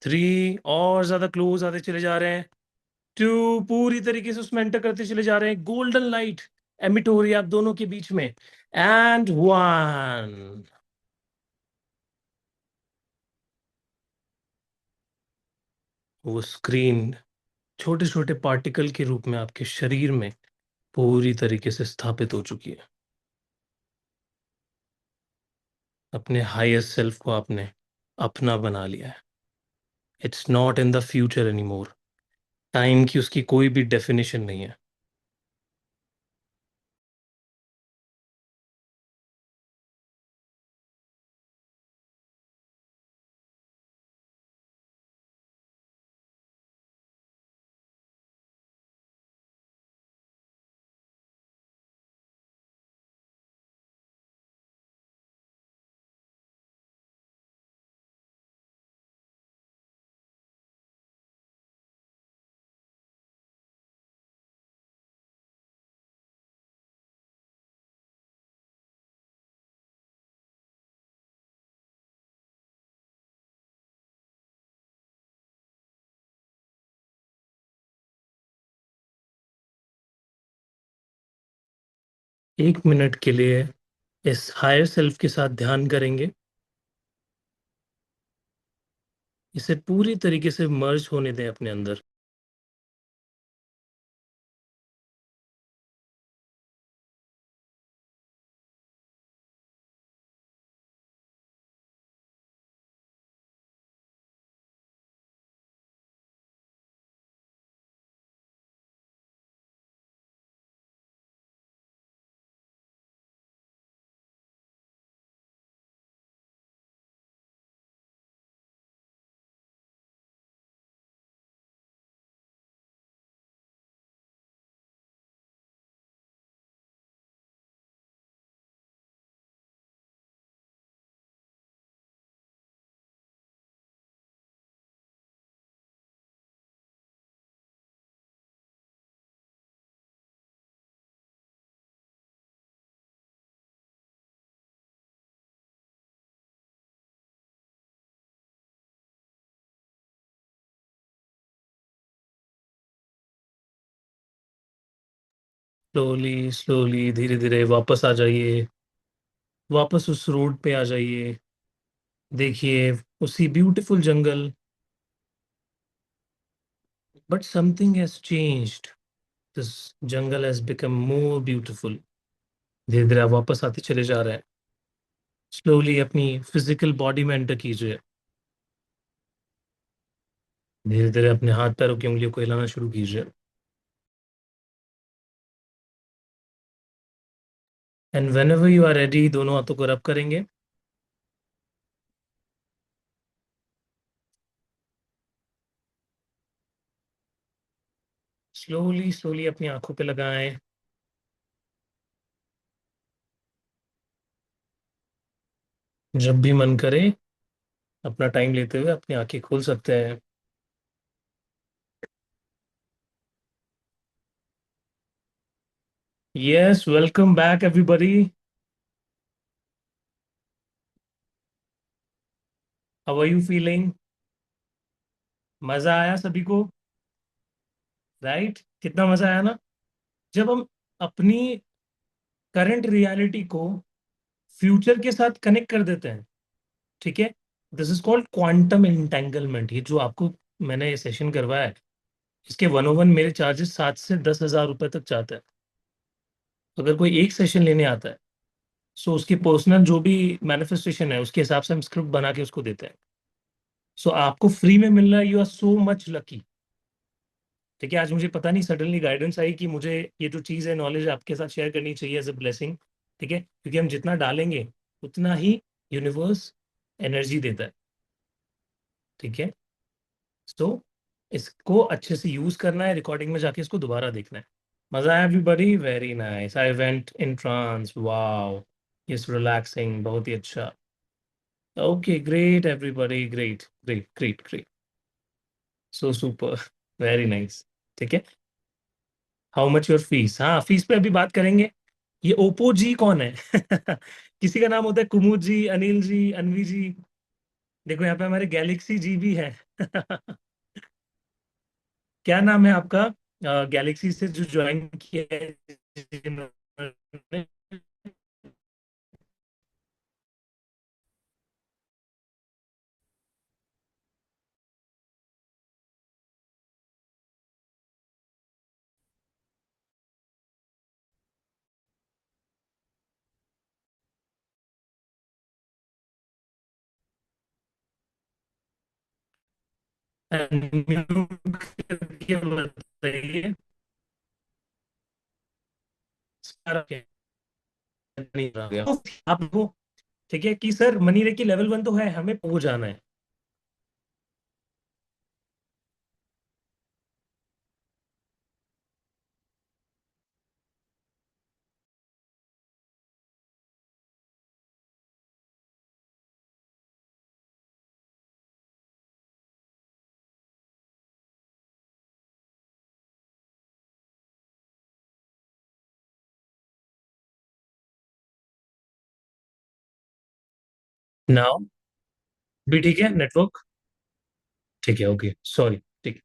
3, और ज्यादा क्लोज आते चले जा रहे हैं। 2, पूरी तरीके से उसमें एंटर करते चले जा रहे हैं। गोल्डन लाइट एमिट हो रही है आप दोनों के बीच में। एंड 1। वो स्क्रीन छोटे छोटे पार्टिकल के रूप में आपके शरीर में पूरी तरीके से स्थापित हो चुकी है। अपने हाईएस्ट सेल्फ को आपने अपना बना लिया है। It's not in the future any more. Time की उसकी कोई भी डेफिनेशन नहीं है। एक मिनट के लिए इस हायर सेल्फ के साथ ध्यान करेंगे। इसे पूरी तरीके से मर्ज होने दें अपने अंदर। स्लोली स्लोली धीरे धीरे वापस आ जाइए। वापस उस रोड पे आ जाइए। देखिए उसी beautiful jungle. But something has changed. This jungle has become more beautiful. धीरे धीरे आप वापस आते चले जा रहे हैं। स्लोली अपनी फिजिकल बॉडी में एंटर कीजिए। धीरे धीरे अपने हाथ पैरों की उंगलियों को हिलाना शुरू कीजिए। And whenever you are ready दोनों हाथों को रब करेंगे। स्लोली स्लोली अपनी आंखों पे लगाएं। जब भी मन करे अपना टाइम लेते हुए अपनी आंखें खोल सकते हैं। Yes, welcome back everybody. How are you feeling? मजा आया सभी को? राइट, कितना मजा आया ना। जब हम अपनी करंट रियलिटी को फ्यूचर के साथ कनेक्ट कर देते हैं, ठीक है। This is called quantum entanglement. ये जो आपको मैंने ये सेशन करवाया है, इसके 101 मेरे चार्जेस 7 से 10 हज़ार रुपए तक जाते हैं। अगर कोई एक सेशन लेने आता है, सो उसकी पर्सनल जो भी मैनिफेस्टेशन है उसके हिसाब से हम स्क्रिप्ट बना के उसको देते हैं। सो आपको फ्री में मिल रहा है, you are so much lucky. ठीक है, आज मुझे पता नहीं सडनली गाइडेंस आई कि मुझे ये जो चीज़ है नॉलेज आपके साथ शेयर करनी चाहिए एज अ ब्लेसिंग। ठीक है, क्योंकि हम जितना डालेंगे उतना ही यूनिवर्स एनर्जी देता है। ठीक है, सो इसको अच्छे से यूज करना है, रिकॉर्डिंग में जाके इसको दोबारा देखना है। मजा आया everybody? Very nice, I went in trance, wow. It's relaxing, बहुत ही अच्छा। Okay, great everybody, great great great great. So super, very nice. ठीक है, हाउ मच योर फीस? हाँ, फीस पे अभी बात करेंगे। ये ओप्पो जी कौन है? किसी का नाम होता है कुमुद जी, अनिल जी, अनवी जी। देखो यहाँ पे हमारे गैलेक्सी जी भी है। क्या नाम है आपका? गैलेक्सी से जो ज्वाइन किया है जिन्होंने। unmute करके बताइए। सारा क्या नहीं रह गया आपको? ठीक है कि सर मनी रे की लेवल 1 तो है, हमें हो जाना है। नाउ भी ठीक है नेटवर्क? ठीक है, ओके, सॉरी। ठीक है,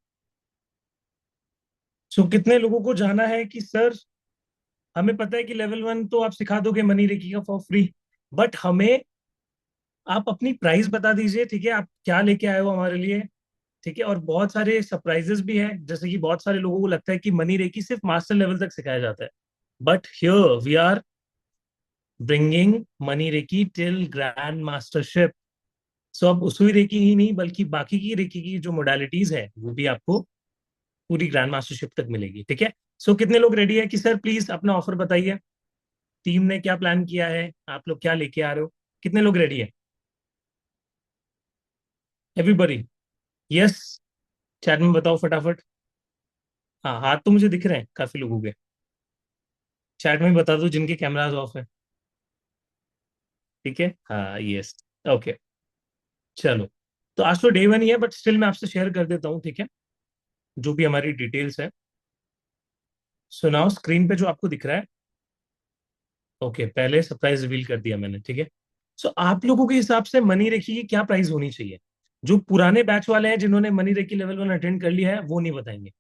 सो कितने लोगों को जाना है कि सर हमें पता है कि लेवल 1 तो आप सिखा दोगे मनी रेकी का फॉर फ्री, बट हमें आप अपनी प्राइस बता दीजिए। ठीक है, आप क्या लेके आए हो हमारे लिए। ठीक है, और बहुत सारे सरप्राइजेस भी हैं, जैसे कि बहुत सारे लोगों को लगता है कि मनी रेकी सिर्फ मास्टर लेवल तक सिखाया जाता है, but here we are bringing money reiki till grand mastership. So अब उसवी रेकी ही नहीं बल्कि बाकी की रेकी की जो मोडालिटीज है वो भी आपको पूरी ग्रैंड मास्टरशिप तक मिलेगी। ठीक है, सो कितने लोग रेडी है कि सर प्लीज अपना ऑफर बताइए। टीम ने क्या प्लान किया है, आप लोग क्या लेके आ रहे हो? कितने लोग रेडी है? एवरीबॉडी? यस, चैट में बताओ फटाफट। हाँ, हाथ तो मुझे दिख रहे हैं काफी लोगों के। चैट में बता दो जिनके कैमराज ऑफ है। ठीक है, हाँ, यस। ओके, चलो। तो आज तो डे 1 ही है, बट स्टिल मैं आपसे शेयर कर देता हूँ। ठीक है, जो भी हमारी डिटेल्स है। सुनाओ स्क्रीन पे जो आपको दिख रहा है। ओके, पहले सरप्राइज रिवील कर दिया मैंने। ठीक है, सो आप लोगों के हिसाब से मनी रेखी की क्या प्राइस होनी चाहिए? जो पुराने बैच वाले हैं जिन्होंने मनी रेखी लेवल 1 अटेंड कर लिया है वो नहीं बताएंगे।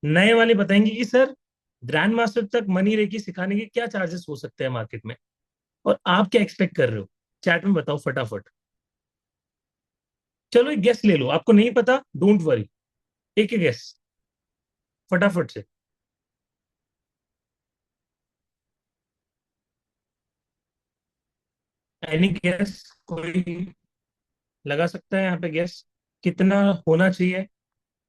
नए वाले बताएंगे कि सर ग्रैंड मास्टर तक मनी रेकी सिखाने के क्या चार्जेस हो सकते हैं मार्केट में, और आप क्या एक्सपेक्ट कर रहे हो? चैट में बताओ फटाफट। चलो एक गेस ले लो, आपको नहीं पता डोंट वरी, एक एक गेस फटाफट से। Any guess? कोई लगा सकता है यहाँ पे गेस? कितना होना चाहिए?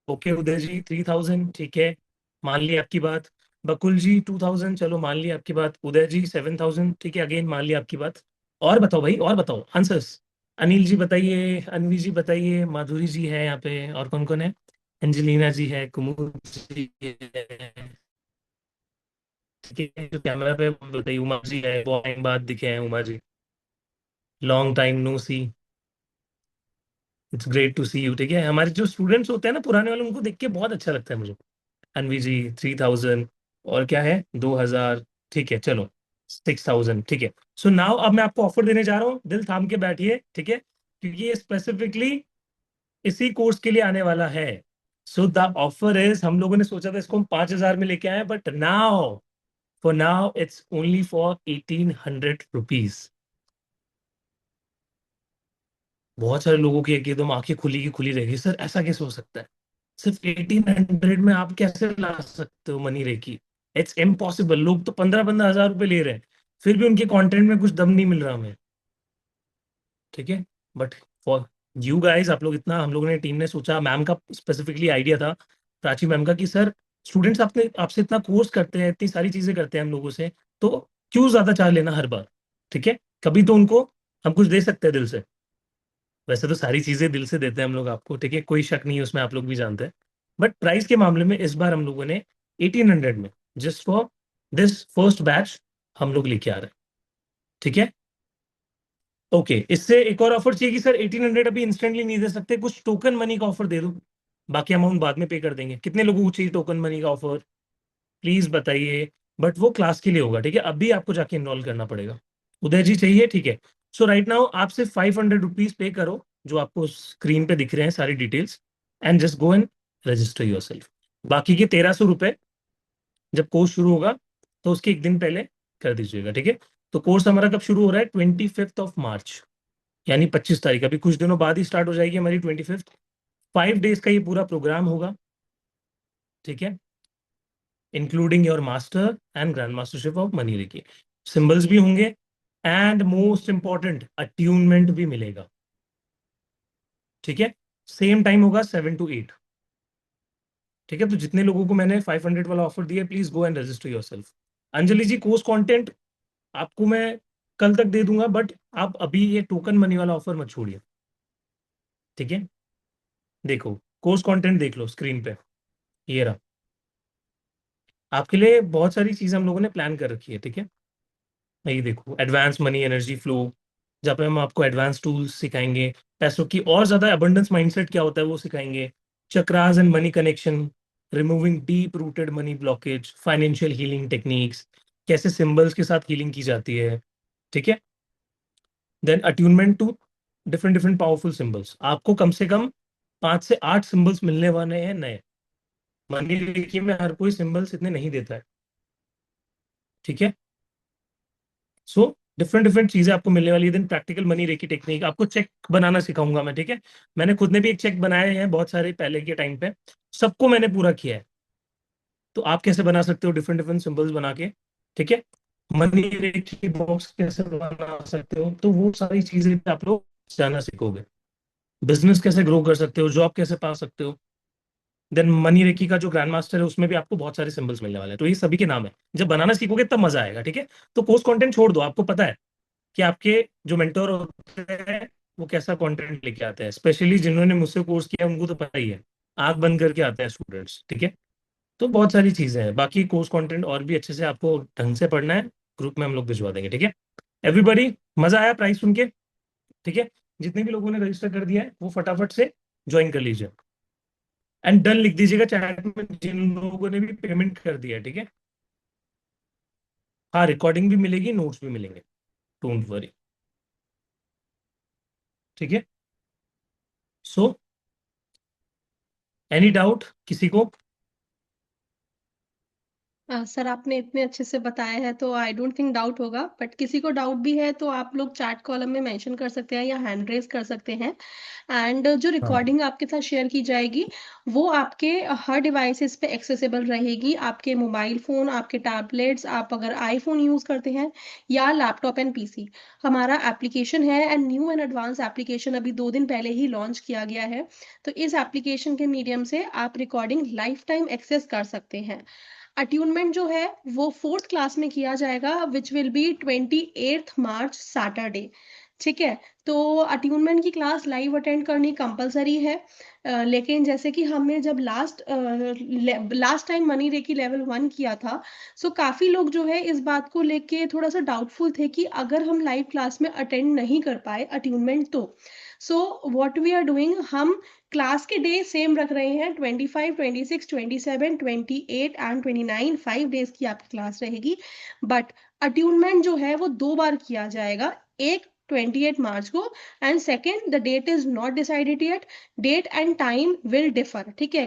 ओके उदय जी 3000 ठीक है, मान ली आपकी बात। बकुल जी 2000, चलो मान ली आपकी बात। उदय जी 7000 ठीक है, अगेन मान ली आपकी बात। और बताओ भाई, और बताओ आंसर्स। अनिल जी बताइए, अनवी जी बताइए, माधुरी जी है यहाँ पे, और कौन कौन है? एंजेलिना जी है, कुमुद जी है, ठीक है, जो कैमरा पे बताइए, उमा जी है, बहुत टाइम बाद दिखे हैं Uma ji. Long time no see. It's great to see you, ठीक है। हमारे जो स्टूडेंट्स होते हैं ना पुराने वाले, उनको देख के बहुत अच्छा लगता है मुझे। अनवी जी 3000, और क्या है 2000, ठीक है चलो 6000, ठीक है। सो नाउ अब मैं आपको ऑफर देने जा रहा हूँ, दिल थाम के बैठिए, ठीक है, क्योंकि ये स्पेसिफिकली इसी कोर्स के लिए आने वाला है। सो द ऑफर इज, हम लोगों ने सोचा था इसको हम 5000 में लेके आए, but now for now it's only for 1800 rupees. बहुत सारे लोगों की एकदम आंखें खुली की खुली रहेगी, सर ऐसा कैसे हो सकता है? सिर्फ 1800 में आप कैसे ला सकते हो मनी रेकी? It's impossible. लोग तो 15-15 हजार रुपए ले रहे हैं, फिर भी उनके कंटेंट में कुछ दम नहीं मिल रहा हमें, ठीक है। बट फॉर यू गाइस, आप लोग इतना, हम लोगों ने टीम ने सोचा, मैम का स्पेसिफिकली आइडिया था, प्राची मैम का, कि सर स्टूडेंट्स आपने आपसे इतना कोर्स करते हैं, इतनी सारी चीजें करते हैं हम लोगों से, तो क्यों ज्यादा चार्ज लेना हर बार, ठीक है। कभी तो उनको हम कुछ दे सकते हैं दिल से। वैसे तो सारी चीजें दिल से देते हैं हम लोग आपको, ठीक है, कोई शक नहीं है उसमें, आप लोग भी जानते हैं। बट प्राइस के मामले में इस बार हम लोगों ने 1800 में, just for this first batch, हम लोग लेके आ रहे हैं, ठीक है। ओके, इससे एक और ऑफर चाहिए कि सर 1800 अभी इंस्टेंटली नहीं दे सकते, कुछ टोकन मनी का ऑफर दे दो, बाकी अमाउंट बाद में पे कर देंगे। कितने लोगों को चाहिए टोकन मनी का ऑफर, प्लीज बताइए। बट वो क्लास के लिए होगा, ठीक है, अभी आपको जाके इनरोल करना पड़ेगा। उदय जी चाहिए, ठीक है। सो राइट नाउ आप सिर्फ 500 रुपीज पे करो, जो आपको स्क्रीन पे दिख रहे हैं सारी details, and just go and register your self. बाकी के 1300 रुपये जब कोर्स शुरू होगा तो उसके एक दिन पहले कर दीजिएगा, ठीक है। तो कोर्स हमारा कब शुरू हो रहा है? 25 मार्च, यानी 25 तारीख, अभी कुछ दिनों बाद ही स्टार्ट हो जाएगी हमारी 25। 5 डेज का ये पूरा प्रोग्राम होगा, ठीक है, including your master and grand mastership of money reiki. Symbols भी होंगे, एंड मोस्ट इंपॉर्टेंट अट्यूनमेंट भी मिलेगा, ठीक है। सेम टाइम होगा 7 to 8, ठीक है। तो जितने लोगों को मैंने 500 वाला ऑफर दिया, please go and register yourself. Anjali ji course content आपको मैं कल तक दे दूंगा, बट आप अभी ये टोकन मनी वाला ऑफर मत छोड़िए, ठीक है। देखो कोर्स कंटेंट देख लो स्क्रीन पे, ये रहा। आपके लिए बहुत सारी चीजें हम लोगों ने प्लान कर रखी है, ठीक है। ये देखो, एडवांस मनी एनर्जी फ्लो, जहाँ पे हम आपको एडवांस टूल्स सिखाएंगे, पैसों की और ज्यादा अबंडेंस माइंडसेट क्या होता है वो सिखाएंगे, chakras and money connection, removing deep rooted money blockage, financial healing techniques, कैसे सिंबल्स के साथ हीलिंग की जाती है, ठीक है। Then attunement to different different powerful symbols, आपको कम से कम 5 से 8 सिंबल्स मिलने वाले हैं नए। मनी देखिए में हर कोई सिंबल्स इतने नहीं देता है, ठीक है। सो डिफरेंट डिफरेंट चीजें आपको मिलने वाली है। Then practical money reiki technique, आपको चेक बनाना सिखाऊंगा मैं, ठीक है। मैंने खुद ने भी एक चेक बनाए हैं बहुत सारे पहले के टाइम पे, सबको मैंने पूरा किया है। तो आप कैसे बना सकते हो डिफरेंट डिफरेंट सिंबल्स बना के, ठीक है। मनी रेकी बॉक्स कैसे बना सकते हो, तो वो सारी चीजें आप लोग जाना सीखोगे। बिजनेस कैसे ग्रो कर सकते हो, जॉब कैसे पा सकते हो। देन मनी रेकी का जो ग्रैंड मास्टर है उसमें भी आपको बहुत सारे सिंबल्स मिलने वाले हैं, तो ये सभी के नाम है। जब बनाना सीखोगे तब मजा आएगा, ठीक है। तो कोर्स कंटेंट छोड़ दो, आपको पता है कि आपके जो मेंटोर होते हैं वो कैसा कंटेंट लेके आते हैं, स्पेशली जिन्होंने मुझसे कोर्स किया उनको तो पता ही है, आंख बंद करके आते हैं स्टूडेंट्स, ठीक है। तो बहुत सारी चीजें हैं, बाकी कोर्स कंटेंट और भी अच्छे से आपको ढंग से पढ़ना है, ग्रुप में हम लोग भिजवा देंगे, ठीक है। एवरीबॉडी, मजा आया प्राइस सुन के? ठीक है, जितने भी लोगों ने रजिस्टर कर दिया है वो फटाफट से ज्वाइन कर लीजिए, एंड डन लिख दीजिएगा चैट में जिन लोगों ने भी पेमेंट कर दिया है, ठीक है। हाँ, रिकॉर्डिंग भी मिलेगी, नोट्स भी मिलेंगे, डोंट वरी, ठीक है। सो एनी डाउट किसी को? सर आपने इतने अच्छे से बताया है तो आई डोंट थिंक डाउट होगा, बट किसी को डाउट भी है तो आप लोग चैट कॉलम में मेंशन कर सकते हैं या हैंड रेज कर सकते हैं। एंड जो हाँ। रिकॉर्डिंग आपके साथ शेयर की जाएगी वो आपके हर डिवाइसेस पे एक्सेसिबल रहेगी, आपके मोबाइल फ़ोन, आपके टैबलेट्स, आप अगर आईफोन यूज़ करते हैं या लैपटॉप एंड पीसी। हमारा एप्लीकेशन है and new and advance application अभी 2 दिन पहले ही लॉन्च किया गया है। तो इस एप्लीकेशन के मीडियम से आप रिकॉर्डिंग लाइफ टाइम एक्सेस कर सकते हैं। अट्यूनमेंट जो है वो 4th क्लास में किया जाएगा, which will be 28 March Saturday. ठीक है। तो अट्यूनमेंट की क्लास लाइव अटेंड करनी कंपलसरी है। लेकिन जैसे कि हमने जब लास्ट टाइम मनी रे की लेवल 1 किया था, सो काफ़ी लोग जो है इस बात को लेके थोड़ा सा डाउटफुल थे कि अगर हम लाइव क्लास में अटेंड नहीं कर पाए अट्यूनमेंट तो so what we are doing, हम क्लास के डे सेम रख रहे हैं, 25, 26, 27, 28 एंड 29, 5 डेज की आपकी क्लास रहेगी। बट अट्यूनमेंट जो है वो 2 बार किया जाएगा, एक 28 मार्च को and second the date is not decided yet. Date and time will differ, ठीक है।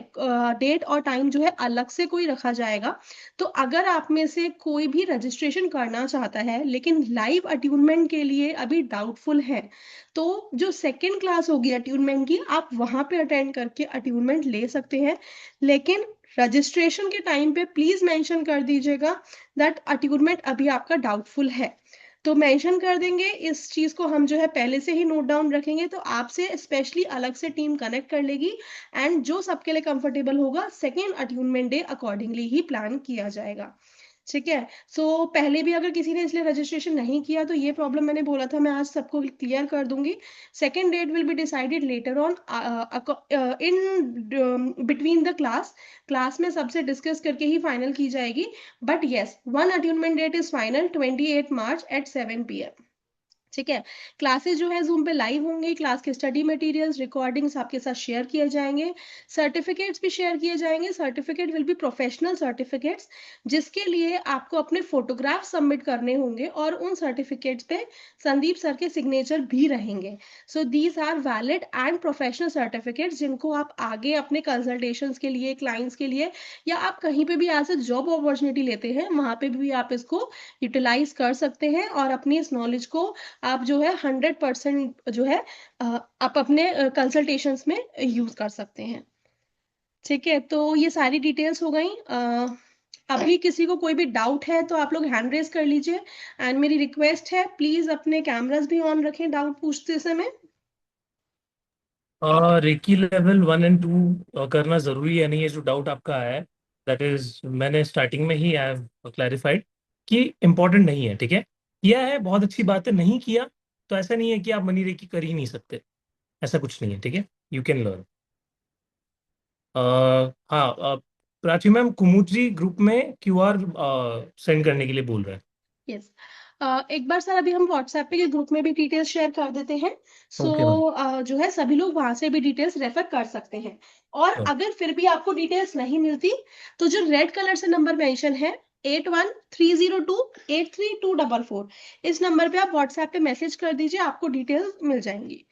डेट और टाइम जो है अलग से कोई रखा जाएगा। तो अगर आप में से कोई भी रजिस्ट्रेशन करना चाहता है लेकिन लाइव अट्यूनमेंट के लिए अभी डाउटफुल है, तो जो सेकेंड क्लास होगी अट्यूनमेंट की, आप वहां पे अटेंड करके अट्यूनमेंट ले सकते हैं। लेकिन रजिस्ट्रेशन के टाइम पे प्लीज मेंशन कर दीजिएगा दैट अट्यूनमेंट अभी आपका डाउटफुल है। तो मेंशन कर देंगे, इस चीज को हम जो है पहले से ही नोट डाउन रखेंगे, तो आपसे स्पेशली अलग से टीम कनेक्ट कर लेगी एंड जो सबके लिए कंफर्टेबल होगा सेकेंड अट्यूनमेंट डे अकॉर्डिंगली ही प्लान किया जाएगा। ठीक है। सो पहले भी अगर किसी ने इसलिए रजिस्ट्रेशन नहीं किया तो ये प्रॉब्लम मैंने बोला था मैं आज सबको क्लियर कर दूंगी। Second date will be decided later on in between the class. Class में सबसे डिस्कस करके ही फाइनल की जाएगी। But yes, one attunement date is final, 28 March at 7 PM। ठीक है। क्लासेस जो है जूम पे लाइव होंगी, क्लास के स्टडी मटेरियल्स रिकॉर्डिंग्स आपके साथ शेयर किए जाएंगे, सर्टिफिकेट्स भी शेयर किए जाएंगे। Certificate will be professional certificates, जिसके लिए आपको अपने फोटोग्राफ सबमिट करने होंगे और उन सर्टिफिकेट्स पे संदीप सर के सिग्नेचर भी रहेंगे। So these are valid and professional certificates जिनको आप आगे अपने कंसल्टेशंस के लिए, क्लाइंट्स के लिए, या आप कहीं पे भी एज ए जॉब अपॉर्चुनिटी लेते हैं वहां पे भी आप इसको यूटिलाइज कर सकते हैं और अपनी इस नॉलेज को आप जो है 100% जो है आप अपने कंसल्टेशंस में यूज कर सकते हैं। ठीक है। तो ये सारी डिटेल्स हो गई। अभी किसी को कोई भी डाउट है तो आप लोग हैंड रेज कर लीजिए एंड मेरी रिक्वेस्ट है प्लीज अपने कैमरास भी ऑन रखें डाउट पूछते समय। रेकी लेवल 1 एंड 2 करना जरूरी है नहीं, ये जो डाउट आपका आया है, दैट इज मैंने स्टार्टिंग में ही क्लैरिफाइड कि इम्पोर्टेंट नहीं है। ठीक है, किया है बहुत अच्छी बात है, नहीं किया तो ऐसा नहीं है कि आप मनी रेकी कर ही नहीं सकते, ऐसा कुछ नहीं है। ठीक है, यू कैन लर्न। हाँ, प्राची मैम कुमुद ग्रुप में क्यूआर सेंड करने के लिए बोल रहे हैं। यस। एक बार सर अभी हम व्हाट्सएप पे ग्रुप में भी डिटेल्स शेयर कर देते हैं। So okay ma'am. जो है सभी लोग वहां से भी डिटेल्स रेफर कर सकते हैं। और अगर फिर भी आपको डिटेल्स नहीं मिलती तो जो रेड कलर से नंबर मेंशन है, 8130283244, इस नंबर पे आप व्हाट्सएप पे मैसेज कर दीजिए, आपको डिटेल्स मिल जाएंगी।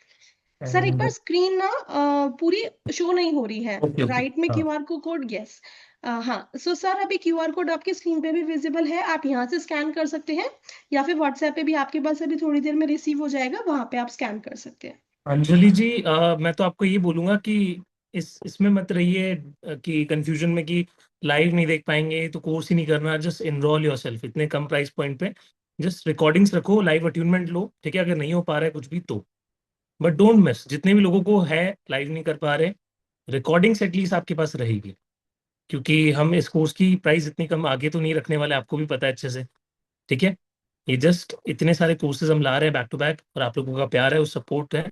सर एक एंड बार स्क्रीन ना पूरी शो नहीं हो रही है, ओके ओके। राइट में हाँ, क्यूआर को कोड, यस। हाँ, सो सर अभी क्यूआर कोड आपकी स्क्रीन पे भी विजिबल है, आप यहाँ से स्कैन कर सकते हैं या फिर व्हाट्सएप पे भी आपके पास अभी थोड़ी देर में रिसीव हो जाएगा, वहां पे आप स्कैन कर सकते हैं। अंजलि जी, मैं तो आपको ये बोलूंगा कि इसमें मत रहिए कि कंफ्यूजन में कि लाइव नहीं देख पाएंगे तो कोर्स ही नहीं करना। जस्ट इनरोल योरसेल्फ इतने कम प्राइस पॉइंट पे। जस्ट रिकॉर्डिंग्स रखो, लाइव अट्यूनमेंट लो। ठीक है, अगर नहीं हो पा रहा है कुछ भी तो, बट डोंट मिस। जितने भी लोगों को है लाइव नहीं कर पा रहे, रिकॉर्डिंग्स एटलीस्ट आपके पास रहेगी। क्योंकि हम इस कोर्स की प्राइस इतनी कम आगे तो नहीं रखने वाले, आपको भी पता है अच्छे से। ठीक है, ये जस्ट इतने सारे कोर्सेज हम ला रहे हैं बैक टू बैक, और आप लोगों का प्यार है, उस सपोर्ट है,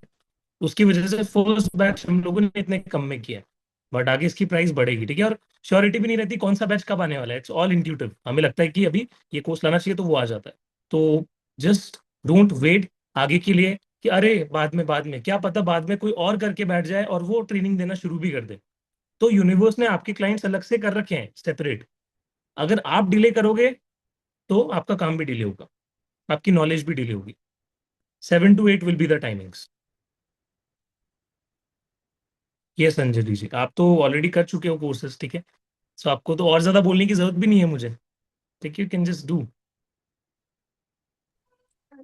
उसकी वजह से फर्स्ट बैच हम लोगों ने इतने कम में किया है। बट आगे इसकी प्राइस बढ़ेगी। ठीक है, और श्योरिटी भी नहीं रहती कौन सा बैच कब आने वाला है। इट्स ऑल इंट्यूटिव, हमें लगता है कि अभी ये कोर्स लाना चाहिए तो वो आ जाता है। तो जस्ट डोंट वेट आगे के लिए कि अरे बाद में क्या पता बाद में कोई और करके बैठ जाए और वो ट्रेनिंग देना शुरू भी कर दे। तो यूनिवर्स ने आपके क्लाइंट्स अलग से कर रखे हैं सेपरेट। अगर आप डिले करोगे तो आपका काम भी डिले होगा, आपकी नॉलेज भी डिले होगी। 7 to 8 will be the timings. ये संजय जी, आप तो ऑलरेडी कर चुके हो कोर्सेज। ठीक है, सो आपको तो और ज्यादा बोलने की जरूरत भी नहीं है मुझे। like you can just do.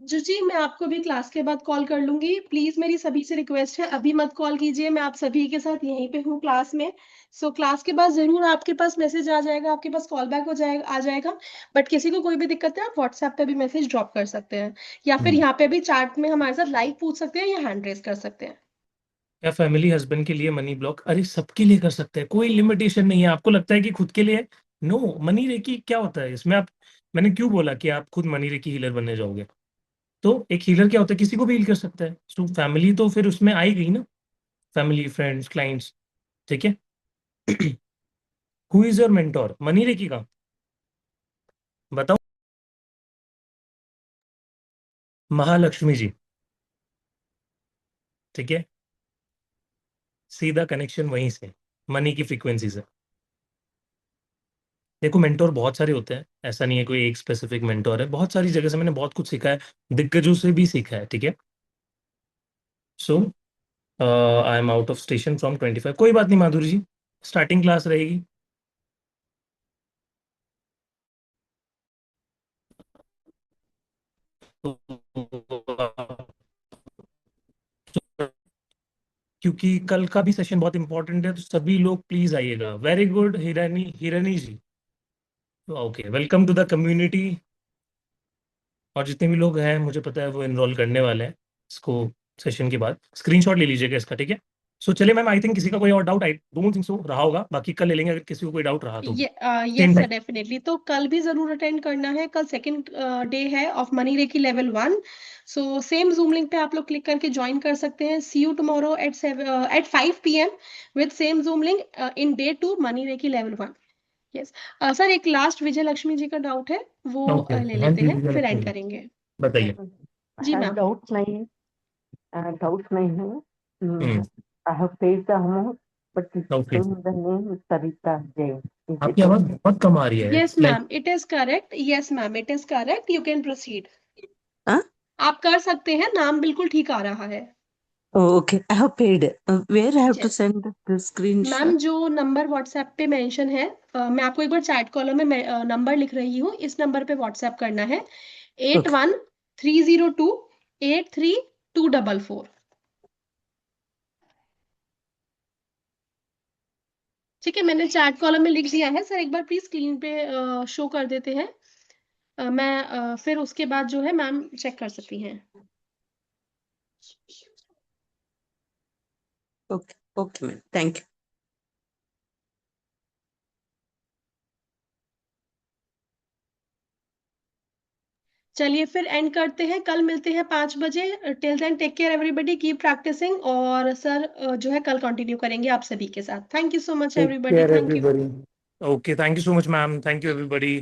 जी जी, मैं आपको भी क्लास के बाद कॉल कर लूंगी। प्लीज मेरी सभी से रिक्वेस्ट है, अभी मत कॉल कीजिए, मैं आप सभी के साथ यहीं पे हूँ क्लास में। सो क्लास के बाद जरूर आपके पास मैसेज आ जाएगा, आपके पास कॉल बैक हो जाएगा, आ जाएगा। बट किसी को कोई भी दिक्कत है, आप व्हाट्सएप पे भी मैसेज ड्रॉप कर सकते हैं, या फिर हम्म। यहाँ पे भी चैट में हमारे साथ लाइव पूछ सकते हैं या हैंड रेस कर सकते हैं। या फैमिली हस्बैंड के लिए मनी ब्लॉक, अरे सबके लिए कर सकते हैं, कोई लिमिटेशन नहीं है। आपको लगता है कि खुद के लिए, नो। मनी रेकी क्या होता है इसमें आप, मैंने क्यों बोला कि आप खुद मनी रेकी हीलर बनने जाओगे? तो एक हीलर क्या होता है, किसी को भी हील कर सकता है। सो फैमिली तो फिर उसमें आई गई ना, फैमिली, फ्रेंड्स, क्लाइंट्स। ठीक है। Who is your mentor money reiki का? बताओ। महालक्ष्मी जी। ठीक है। सीधा कनेक्शन वहीं से, मनी की फ्रीक्वेंसी से। देखो मेंटोर बहुत सारे होते हैं, ऐसा नहीं है कोई एक स्पेसिफिक मेंटोर है, बहुत सारी जगह से मैंने बहुत कुछ सीखा है, दिग्गजों से भी सीखा है। ठीक है। So I am out of station from 25, कोई बात नहीं माधुरी जी, स्टार्टिंग क्लास रहेगी। क्योंकि कल का भी सेशन बहुत इंपॉर्टेंट है, तो सभी लोग प्लीज आइएगा। Very good Hirani, Hirani ji. Okay, welcome to the community. और जितने भी लोग हैं मुझे पता है वो एनरोल करने वाले हैं इसको, सेशन के बाद स्क्रीनशॉट ले लीजिएगा इसका। ठीक है। सो चलिए मैम, आई थिंक किसी का कोई और doubt, I don't think so रहा होगा, बाकी कल ले लेंगे अगर किसी को कोई डाउट रहा तो भी। ये same yes time. Sir, definitely. तो कल भी जरूर अटेंड करना है, कल सेकंड डे है of money reiki level 1। So same Zoom link पे आप लोग क्लिक करके ज्वाइन कर सकते हैं। See you tomorrow at 5 PM with same Zoom link in day 2 money reiki level 1। Yes sir, एक लास्ट विजय लक्ष्मी जी का डाउट है, वो ओके ले ओके, हाँ लेते जी हैं विजय फिर लक्ष्मी एंड जी, करेंगे। बताइए। जी है मैम। डाउट नहीं है, डाउट नहीं हम्म। है। I have paid the amount but okay. Still the name is Sarita Jain, is आपकी इट आवाज ओके? बहुत कम आ रही है, yes it's like. Ma'am, it is correct. Yes ma'am, it is correct, you can proceed. हाँ, आप कर सकते हैं, नाम बिल्कुल ठीक आ रहा है। Okay, I have paid. Where I have to yes send the ma'am, screenshot? जो नंबर व्हाट्सएप पे मेंशन है, मैं आपको एक बार चैट कॉलम में नंबर लिख रही हूँ, इस नंबर पे व्हाट्सएप करना है। Eight okay, one 302 83 244। ठीक है, मैंने चैट कॉलम में लिख दिया है सर, एक बार प्लीज स्क्रीन पे शो कर देते हैं। मैं फिर उसके बाद जो है मैम चेक कर सकती हैं। Okay, okay ma'am, thank you. चलिए फिर एंड करते हैं, कल मिलते हैं 5 बजे। Till then take care everybody, keep practising, और सर जो है कल कंटिन्यू करेंगे आप सभी के साथ। Thank you so much take everybody, care thank you. Everybody. Okay, thank you so much ma'am, thank you everybody.